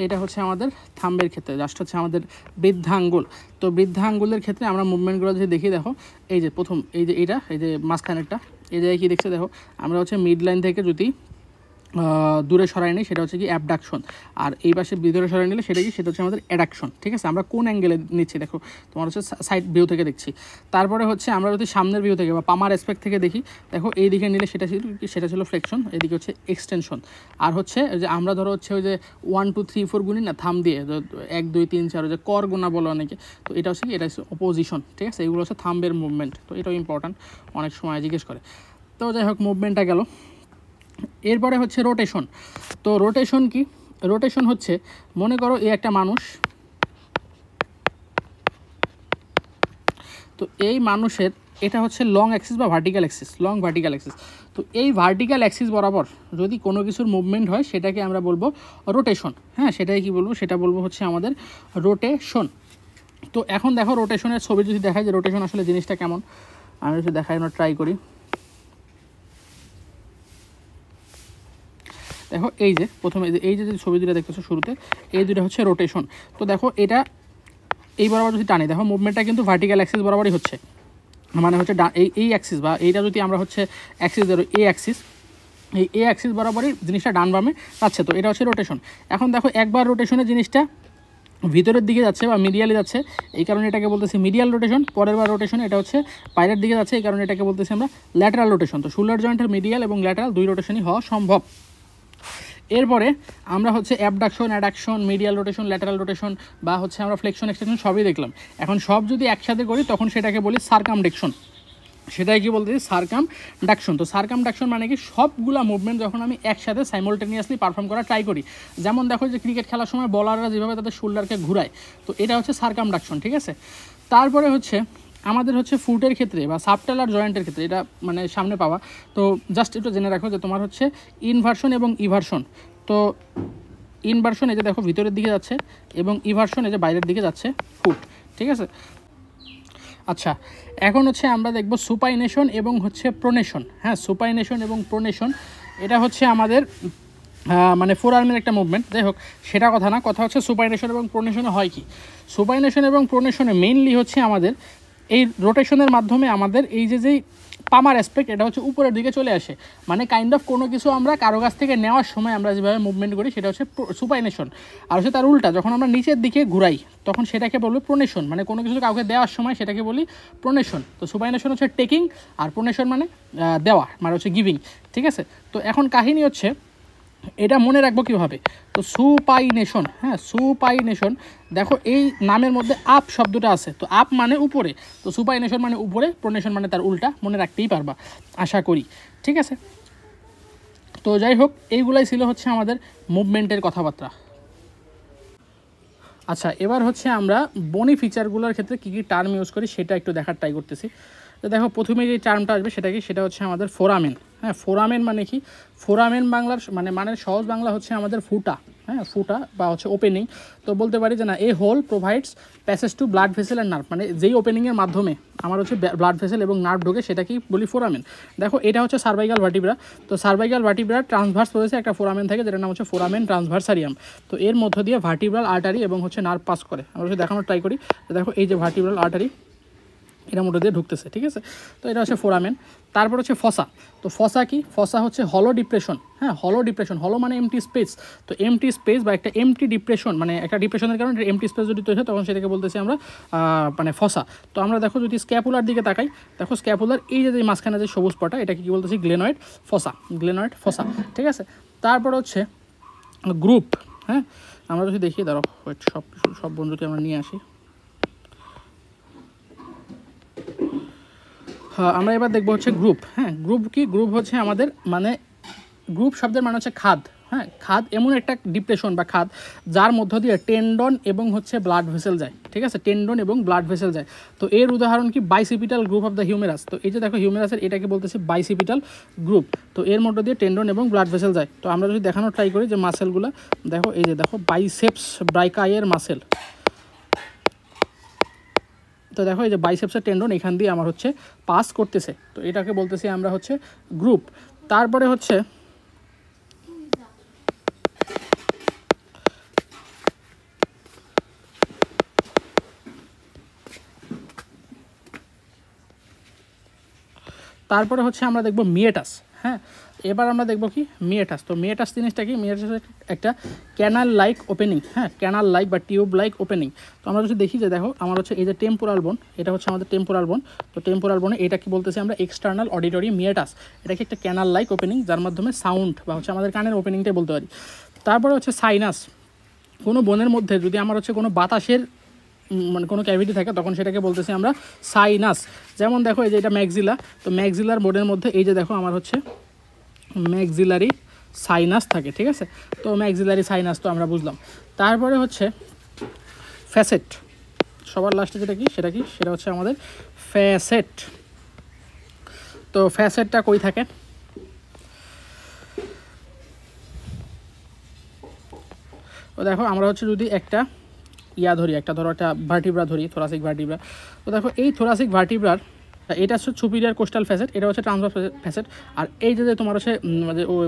Speaker 1: এটা হচ্ছে আমাদের থাম্বের ক্ষেত্রে, জাস্ট হচ্ছে আমাদের বৃদ্ধাঙ্গুল। তো বৃদ্ধাঙ্গুলের ক্ষেত্রে আমরা মুভমেন্টগুলো যদি দেখি, দেখো এই যে প্রথম এই যে মাঝখানেরটা, এই জায়গায় কী দেখছে দেখো, আমরা হচ্ছে মিড লাইন থেকে যদি দূরে সরাই নিই সেটা হচ্ছে কি অ্যাবডাকশন, আর এই পাশে ভিতরে সরাই নিলে সেটা কি, সেটা হচ্ছে আমাদের অ্যাডাকশন। ঠিক আছে, আমরা কোন অ্যাঙ্গেলে নিচ্ছি দেখো, তোমার হচ্ছে সাইড ভিউ থেকে দেখছি। তারপরে হচ্ছে আমরা যদি সামনের ভিউ থেকে বা পামার অ্যাসপেক্ট থেকে দেখি, দেখো এই দিকে নিলে সেটা ছিল ফ্লেকশন, এদিকে হচ্ছে এক্সটেনশন। আর হচ্ছে যে আমরা ধরো হচ্ছে ওই যে 1 2 3 4 গুনি না থাম দিয়ে, 1 2 3 4 যে কর গোনা বলো অনেকে, তো এটা হচ্ছে কি, এটা হচ্ছে অপোজিশন। ঠিক আছে, এগুলো হচ্ছে থাম্বের মুভমেন্ট, তো এটাও ইম্পর্ট্যান্ট, অনেক সময় জিজ্ঞেস করে। তো যাই হোক, মুভমেন্টটা গেল। এরপরে হচ্ছে রোটেশন। তো রোটেশন কি, রোটেশন হচ্ছে মনে করো এই একটা মানুষ, তো এই মানুষের এটা হচ্ছে লং অ্যাক্সিস বা vertical Axis, long vertical Axis. তো এই ভার্টিক্যাল অ্যাক্সিস বরাবর যদি কোনো কিছুর মুভমেন্ট হয় সেটাকে আমরা বলবো রোটেশন। হ্যাঁ, সেটাই কি বলবো, সেটা বলবো হচ্ছে আমাদের রোটেশন। তো এখন দেখো রোটেশনের ছবি যদি দেখায় যে রোটেশন আসলে জিনিসটা কেমন, আমি যদি দেখানোর ট্রাই করি। দেখো এই যে প্রথমে এই যে ছবি দুটো দেখতেছো শুরুতে, এই দুটো হচ্ছে রোটেশন। তো দেখো এটা এই বরাবর যদি টানি, দেখো মুভমেন্টটা কিন্তু ভার্টিক্যাল অ্যাক্সিস বরাবরই হচ্ছে, মানে হচ্ছে এই অ্যাক্সিস বা এইটা যদি আমরা হচ্ছে অ্যাক্সিস ধরো এ অ্যাক্সিস, এই এ অ্যাক্সিস বরাবরই জিনিসটা ডান বামে যাচ্ছে, তো এটা হচ্ছে রোটেশন। এখন দেখো একবার রোটেশনের জিনিসটা ভিতরের দিকে যাচ্ছে বা মিডিয়ালে যাচ্ছে, এই কারণে এটাকে বলতেছি মিডিয়াল রোটেশন। পরের বার রোটেশন এটা হচ্ছে বাইরের দিকে যাচ্ছে, এই কারণে এটাকে বলতেছি আমরা ল্যাটারাল রোটেশন। তো শোল্ডার জয়েন্টের মিডিয়াল এবং ল্যাটারাল দুই রোটেশনই হওয়া সম্ভব। এরপরে আমরা হচ্ছে abduction, addiction, medial rotation, lateral rotation বা হচ্ছে আমরা ফ্লেকশন, এক্সটেনশন সবই দেখলাম। এখন সব যদি একসাথে করি তখন সেটাকে বলি সার্কামডাকশন। সেটাই কি বলতেছি, সার্কামডাকশন। তো সার্কামডাকশন মানে কি, সবগুলা মুভমেন্ট যখন আমি একসাথে সাইমultaneously পারফর্ম করা ট্রাই করি, যেমন দেখো যে ক্রিকেট খেলার সময় বলাররা যেভাবে তাদের শোল্ডারকে ঘুরায়, তো এটা হচ্ছে সার্কামডাকশন। ঠিক আছে, তারপরে হচ্ছে আমাদের হচ্ছে ফুটের ক্ষেত্রে বা সাবটেলার জয়েন্টের ক্ষেত্রে, এটা মানে সামনে পাওয়া, তো জাস্ট একটু জেনে রাখো যে তোমার হচ্ছে ইনভার্সন এবং ইভার্সন। তো ইনভার্সন এই যে দেখো ভিতরের দিকে যাচ্ছে, এবং ইভার্সন এই যে বাইরের দিকে যাচ্ছে ফুট। ঠিক আছে, আচ্ছা এখন হচ্ছে আমরা দেখব সুপাইনেশন এবং হচ্ছে প্রোনেশন। হ্যাঁ, সুপাইনেশন এবং প্রোনেশন এটা হচ্ছে আমাদের মানে ফোর আর্মের একটা মুভমেন্ট। যাই হোক, সেটা কথা না, কথা হচ্ছে সুপাইনেশন এবং প্রোনেশনে হয় কি। সুপাইনেশন এবং প্রোনেশনে মেইনলি হচ্ছে আমাদের এই রোটেশনের মাধ্যমে আমাদের এই যেই পামার অ্যাসপেক্ট, এটা হচ্ছে উপরের দিকে চলে আসে। মানে কাইন্ড অফ কোনো কিছু আমরা কারো কাছ থেকে নেওয়ার সময় আমরা যেভাবে মুভমেন্ট করি সেটা হচ্ছে সুপাইনেশন। আর হচ্ছে তার উল্টা, যখন আমরা নিচের দিকে ঘুরাই তখন সেটাকে বলবো প্রোনেশন। মানে কোনো কিছু কাউকে দেওয়ার সময় সেটাকে বলি প্রোনেশন। তো সুপাইনেশন হচ্ছে টেকিং, আর প্রোনেশন মানে দেওয়া, মানে হচ্ছে গিভিং। ঠিক আছে, তো এখন কাহিনী হচ্ছে এটা মনে রাখবো কীভাবে। তো সুপাইনেশন, হ্যাঁ সুপাইনেশন, দেখো এই নামের মধ্যে আপ শব্দটা আছে, তো আপ মানে উপরে, তো সুপাইনেশন মানে উপরে, প্রোনেশন মানে তার উল্টা, মনে রাখতেই পারবা আশা করি। ঠিক আছে, তো যাই হোক, এইগুলাই ছিল হচ্ছে আমাদের মুভমেন্টের কথাবার্তা। আচ্ছা, এবার হচ্ছে আমরা বনি ফিচারগুলোর ক্ষেত্রে কী কী টার্ম ইউজ করি সেটা একটু দেখার ট্রাই করতেছি। তো দেখো প্রথমে যে টার্মটা আসবে সেটা কি, সেটা হচ্ছে আমাদের ফোরামেন। হ্যাঁ, ফোরামেন মানে কি, ফোরামেন বাংলার মানে সহজ বাংলা হচ্ছে আমাদের ফুটা। হ্যাঁ, ফুটা বা হচ্ছে ওপেনিং। তো বলতে পারি যে না, a hole provides passage to blood vessel and nerve, মানে যেই ওপেনিংয়ের মাধ্যমে আমার হচ্ছে ব্লাড ভেসেল এবং নার্ভ ঢোকে সেটাকেই বলি ফোরামেন। দেখো এটা হচ্ছে সার্ভাইকাল ভার্টিব্রা, তো সার্ভাইকাল ভার্টিব্রা ট্রান্সভার্স প্রসেসে একটা ফোরামেন থাকে যেটার নাম হচ্ছে ফোরামেন ট্রান্সভার্সারিয়াম। তো এর মধ্য দিয়ে ভার্টিব্রাল আর্টারি এবং হচ্ছে নার্ভ পাস করে। আমরা হচ্ছে দেখানোর ট্রাই করি। দেখো এই যে ভার্টিব্রাল আর্টারি এটার মধ্যে দিয়ে ঢুকতেছে। ঠিক আছে, তো এটা হচ্ছে ফোরামেন। তারপর হচ্ছে ফসা। তো ফসা কি, ফসা হচ্ছে হলো ডিপ্রেশন। হ্যাঁ, হলো ডিপ্রেশন, হলো মানে এমটি স্পেস। তো এমটি স্পেস বা একটা এমটি ডিপ্রেশন, মানে একটা ডিপ্রেশনের কারণে এমটি স্পেস যদি তৈরি হয় তখন সেটাকে বলতেছি আমরা মানে ফসা। তো আমরা দেখো যদি স্ক্যাপুলার দিকে তাকাই, দেখো স্ক্যাপুলার এই যে মাঝখানে যে সবুজ পটা, এটাকে কী বলতেছি, গ্লেনয়েড ফসা, গ্লেনয়েড ফসা। ঠিক আছে, তারপর হচ্ছে গ্রুপ। হ্যাঁ, আমরা যদি দেখি, দাঁড়ো ওয়েট, সব বন্ধুকে আমরা নিয়ে আসি। হ্যাঁ, আমরা এবার দেখবো হচ্ছে গ্রুপ। হ্যাঁ, গ্রুপ কি, গ্রুপ হচ্ছে আমাদের মানে গ্রুপ শব্দের মানে হচ্ছে খাদ। হ্যাঁ, খাদ এমন একটা ডিপ্রেশন বা খাদ যার মধ্য দিয়ে টেন্ডন এবং হচ্ছে ব্লাড ভেসেল যায়। ঠিক আছে, টেন্ডন এবং ব্লাড ভেসেল যায়। তো এর উদাহরণ কি, bicipital group of the humerus. তো এই যে দেখো হিউমেরাসের এটাকে বলতেছে বাইসিপিটাল গ্রুপ। তো এর মধ্য দিয়ে টেন্ডন এবং ব্লাড ভেসেল যায়। তো আমরা যদি দেখানোর ট্রাই করি যে মাসেলগুলো, দেখো এই যে দেখো বাইসেপস ব্রাইকাইয়ের মাসেল। তো দেখো এই যে বাইসেপসের টেন্ডন এখান দিয়ে আমার হচ্ছে পাস করতেছে, তো এটাকে বলতেছি আমরা হচ্ছে গ্রুপ। তারপরে হচ্ছে আমরা দেখব মিয়েটাস। হ্যাঁ, এবার আমরা দেখব কি মিয়েটাস। তো মিয়েটাস জিনিসটা কি, মিয়েটাস একটা ক্যানাল লাইক ওপেনিং, হ্যাঁ ক্যানাল লাইক বা টিউব লাইক ওপেনিং। তো আমরা যদি দেখি যে দেখো আমার হচ্ছে এই যে টেম্পোরাল বোন, এটা হচ্ছে আমাদের টেম্পোরাল বোন। তো টেম্পোরাল বোনে এটা কি বলতেছি আমরা এক্সটার্নাল অডিটরি মিয়েটাস, এটা কি একটা ক্যানাল লাইক ওপেনিং যার মাধ্যমে সাউন্ড বা হচ্ছে আমাদের কানের ওপেনিংটাই বলতে পারি। তারপরে হচ্ছে সাইনাস, কোনো বোনের মধ্যে যদি আমার হচ্ছে কোনো বাতাসের মানে কোনো ক্যাভিটি থাকে তখন সেটাকে বলতেছি আমরা সাইনাস। যেমন দেখো এই যে এটা ম্যাক্সিলা, তো ম্যাক্সিলার বোনের মধ্যে এই যে দেখো আমার হচ্ছে ম্যাক্সিলারি সাইনাস থাকে, ঠিক আছে। তো ম্যাক্সিলারি সাইনাস তো আমরা বুঝলাম। তারপরে হচ্ছে ফ্যাসেট, সবার লাস্টে যেটা কি সেটা হচ্ছে আমাদের ফ্যাসেট। তো ফ্যাসেটটা কই থাকে, তো দেখো আমরা হচ্ছে যদি একটা ধরি, ধরো একটা ভার্টিব্রা ধরি, থোরাসিক ভার্টিব্রা। তো দেখো এই থোরাসিক ভার্টিব্রার এটা হচ্ছে সুপিরিয়র কোস্টাল ফ্যাসেট, এটা হচ্ছে ট্রান্সভার্স ফ্যাসেট। আর এই যে তোমার হচ্ছে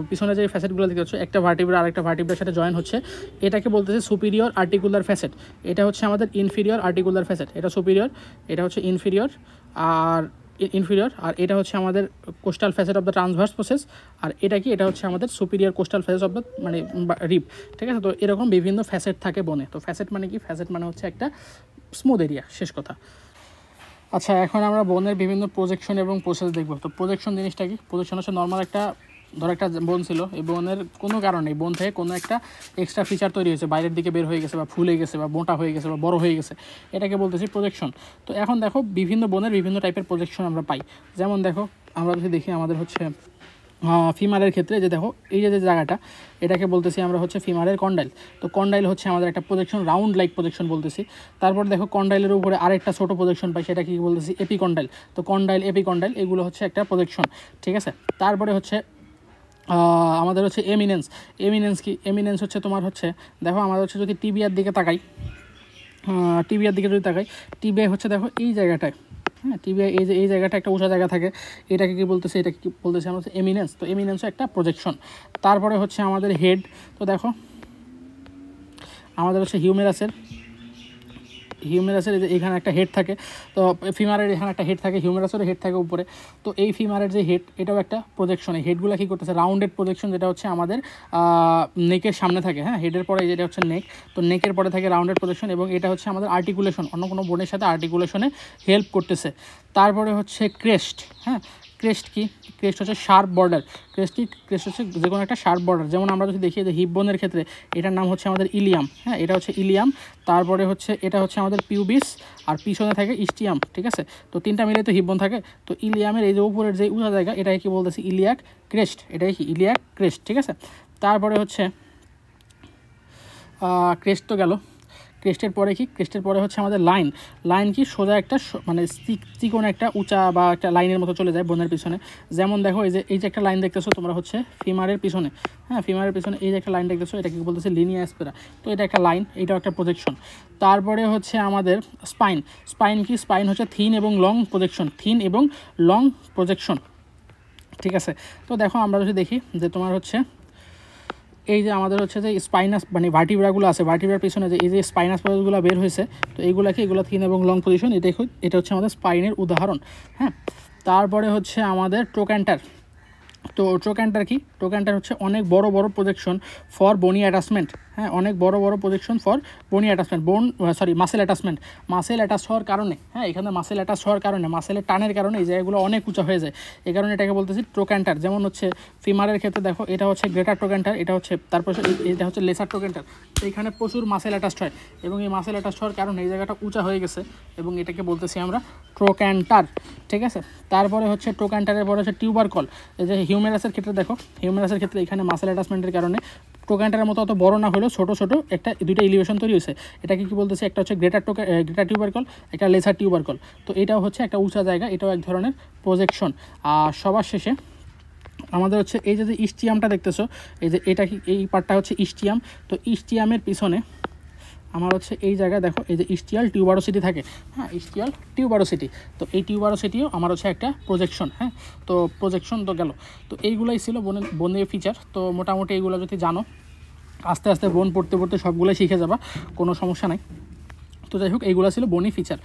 Speaker 1: পিছনে যে ফ্যাসেটগুলো দেখতে হচ্ছে একটা ভার্টিব্রা আর একটা ভার্টিব্রার সাথে জয়েন হচ্ছে, এটাকে বলতেছে সুপিরিয়র আর্টিকুলার ফ্যাসেট। এটা হচ্ছে আমাদের ইনফিরিয়র আর্টিকুলার ফ্যাসেট, এটা সুপিরিয়র, এটা হচ্ছে ইনফিরিয়র আর এটা হচ্ছে আমাদের costal facet of the transverse process. আর এটা কি, এটা হচ্ছে আমাদের superior costal facet of the মানে রিপ, ঠিক আছে। তো এরকম বিভিন্ন ফ্যাসেট থাকে বনে। তো ফ্যাসেট মানে কি, ফ্যাসেট মানে হচ্ছে একটা স্মুথ এরিয়া, শেষ কথা। আচ্ছা, এখন আমরা বোনের বিভিন্ন প্রজেকশন এবং প্রসেস দেখব। তো প্রজেকশন জিনিসটা কি, প্রজেকশন হচ্ছে নর্মাল একটা ধরো একটা বোন ছিল, এই বোনের কোনো কারণে বোন থেকে কোনো একটা এক্সট্রা ফিচার তৈরি হয়েছে, বাইরের দিকে বের হয়ে গেছে বা ফুলে গেছে বা মোটা হয়ে গেছে বা বড় হয়ে গেছে, এটাকে বলতেছি প্রজেকশন। তো এখন দেখো বিভিন্ন বোনের বিভিন্ন টাইপের প্রজেকশন আমরা পাই। যেমন দেখো আমরা যদি দেখি আমাদের হচ্ছে ফিমারের ক্ষেত্রে যে দেখো এই যে জায়গাটা, এটাকে বলতেছি আমরা হচ্ছে ফিমারের কন্ডাইল। তো কন্ডাইল হচ্ছে আমাদের একটা প্রজেকশন, রাউন্ড লাইক প্রজেকশন বলতেছি। তারপর দেখো কন্ডাইলের উপরে আরেকটা ছোটো প্রজেকশন পাই, সেটা কি বলতেছি এপিকন্ডাইল। তো কন্ডাইল এপিকন্ডাইল এগুলো হচ্ছে একটা প্রজেকশন, ঠিক আছে। তারপরে হচ্ছে আমাদের হচ্ছে এমিনেন্স কি, এমিনেন্স হচ্ছে তোমার হচ্ছে দেখো আমাদের হচ্ছে যদি টিবিয়ার দিকে তাকাই, টিবিআই হচ্ছে দেখো এই জায়গাটায়, হ্যাঁ টিবিআই এই জায়গাটা একটা উঁচা জায়গা থাকে, এটাকে কি বলতেছে, এটাকে কি বলতেছে আমরা হচ্ছে এমিনেন্স। তো এমিনেন্সও একটা প্রজেকশন। তারপরে হচ্ছে আমাদের হেড, তো দেখো আমাদের হচ্ছে হিউমেরাসের এখানে একটা হেড থাকে। তো ফিমারের এখানে একটা হেড থাকে, হিউমেরাসেরও হেড থাকে উপরে। তো এই ফিমারের যে হেড, এটাও একটা প্রজেকশন। এই হেডগুলো কী করতেছে, রাউন্ডেড প্রজেকশন, যেটা হচ্ছে আমাদের নেকের সামনে থাকে, হ্যাঁ হেডের পরে যেটা হচ্ছে নেক, তো নেকের পরে থাকে রাউন্ডেড প্রজেকশন, এবং এটা হচ্ছে আমাদের আর্টিকুলেশন, অন্য কোনো বোনের সাথে আর্টিকুলেশনে হেল্প করতেছে। তারপরে হচ্ছে ক্রেস্ট, হ্যাঁ ক্রেস্ট কি, ক্রেস্ট হচ্ছে শার্প বর্ডার। ক্রেস্ট হচ্ছে যে কোনো একটা শার্প বর্ডার। যেমন আমরা যদি দেখি যে হিপ বোনের ক্ষেত্রে এটার নাম হচ্ছে আমাদের ইলিয়াম, হ্যাঁ এটা হচ্ছে ইলিয়াম। তারপরে হচ্ছে এটা হচ্ছে আমাদের পিউবিস, আর পিছনে থাকে ইস্টিয়াম, ঠিক আছে। তো তিনটা মিলে তো হিপ বোন থাকে। তো ইলিয়ামের এই যে উপরের যে উঁচা জায়গা, এটাকে কি বলতেছি ইলিয়াক ক্রেস্ট, এটাই কি ইলিয়াক ক্রেস্ট, ঠিক আছে। তারপরে হচ্ছে ক্রেস্ট তো গেল। ক্রেস্টের পরে হচ্ছে আমাদের লাইন কি সোজা একটা মানে চিকন একটা উঁচা বা একটা লাইনের মতো চলে যায় বোনের পিছনে। যেমন দেখো এই যে একটা লাইন দেখতেছো তোমরা হচ্ছে ফিমারের পিছনে, হ্যাঁ ফিমারের পিছনে এই যে একটা লাইন দেখতেছো, এটাকে বলতেছে লিনিয়া অ্যাসপেরা। তো এটা একটা লাইন, এটাও একটা প্রজেকশন। তারপরে হচ্ছে আমাদের স্পাইন কি, স্পাইন হচ্ছে থিন এবং লং প্রজেকশন, ঠিক আছে। তো দেখো আমরা যদি দেখি যে তোমার হচ্ছে এই যে আমাদের হচ্ছে যে স্পাইনাস মানে ভার্টিব্রাগুলো আছে, ভার্টিব্রার পিছনে যে এই যে স্পাইনাস পজেসগুলো বের হয়েছে, তো এগুলো থিন এবং লং পজিশন, এটা হচ্ছে আমাদের স্পাইনের উদাহরণ, হ্যাঁ। তারপরে হচ্ছে আমাদের ট্রোক্যান্টার। তো ট্রোক্যান্টার কি, ট্রোক্যান্টার হচ্ছে অনেক বড় প্রজেকশন ফর বোনি অ্যাটাচমেন্ট, হ্যাঁ অনেক বড় projection for bony attachment, muscle attachment. Muscle attach হওয়ার কারণে, হ্যাঁ এখানে মাসেল অ্যাটাচ হওয়ার কারণে, মাসেলের টানের কারণে এই জায়গাগুলো অনেক উঁচা হয়ে যায়, এই কারণে এটাকে বলতেছি ট্রোক্যান্টার। যেমন হচ্ছে ফিমারের ক্ষেত্রে দেখো এটা হচ্ছে গ্রেটার ট্রোক্যান্টার, এটা হচ্ছে তারপর এটা হচ্ছে লেসার ট্রোক্যান্টার। তো এখানে প্রচুর মাসেল অ্যাটাচ হয়, এবং এই মাসেল অ্যাটাচ হওয়ার কারণে এই জায়গাটা উঁচা হয়ে গেছে, এবং এটাকে বলতেছি আমরা ট্রোক্যান্টার, ঠিক আছে। তারপরে হচ্ছে ট্রোক্যান্টারের পরে হচ্ছে টিউবারকল। এই যে হিউমেরাসের ক্ষেত্রে দেখো, হিউমেরাসের ক্ষেত্রে এখানে মাসেল অ্যাটাচমেন্টের কারণে ট্রোক্যান্টারের মতো অত বড় না হলেও ছোটো একটা দুইটা এলিভেশন তৈরি হয়েছে। এটাকে কি বলতেছে, একটা হচ্ছে গ্রেটার টিউবারকল, একটা লেসার টিউবারকল। তো এটাও হচ্ছে একটা উঁচা জায়গা, এটাও এক ধরনের প্রজেকশন। আর সবার শেষে আমাদের হচ্ছে এই যে ইস্টিয়ামটা দেখতেছো, এই যে এটা কি, এই পার্টটা হচ্ছে ইস্টিয়াম। তো ইস্টিয়ামের পিছনে আমার হচ্ছে এই জায়গায় দেখো এই যে ইস্টিয়াল টিউবারোসিটি থাকে, হ্যাঁ ইস্টিয়াল টিউবারোসিটি। তো এই টিউবারোসিটিও আমার হচ্ছে একটা প্রজেকশন, হ্যাঁ। তো প্রজেকশন তো গেল। তো এইগুলাই ছিল বোনের ফিচার। তো মোটামুটি এইগুলো যদি জানো, আস্তে আস্তে বোন পড়তে সবগুলোই শিখে যাবা, কোনো সমস্যা নাই। তো যাই হোক, এইগুলো ছিল বোনি ফিচার।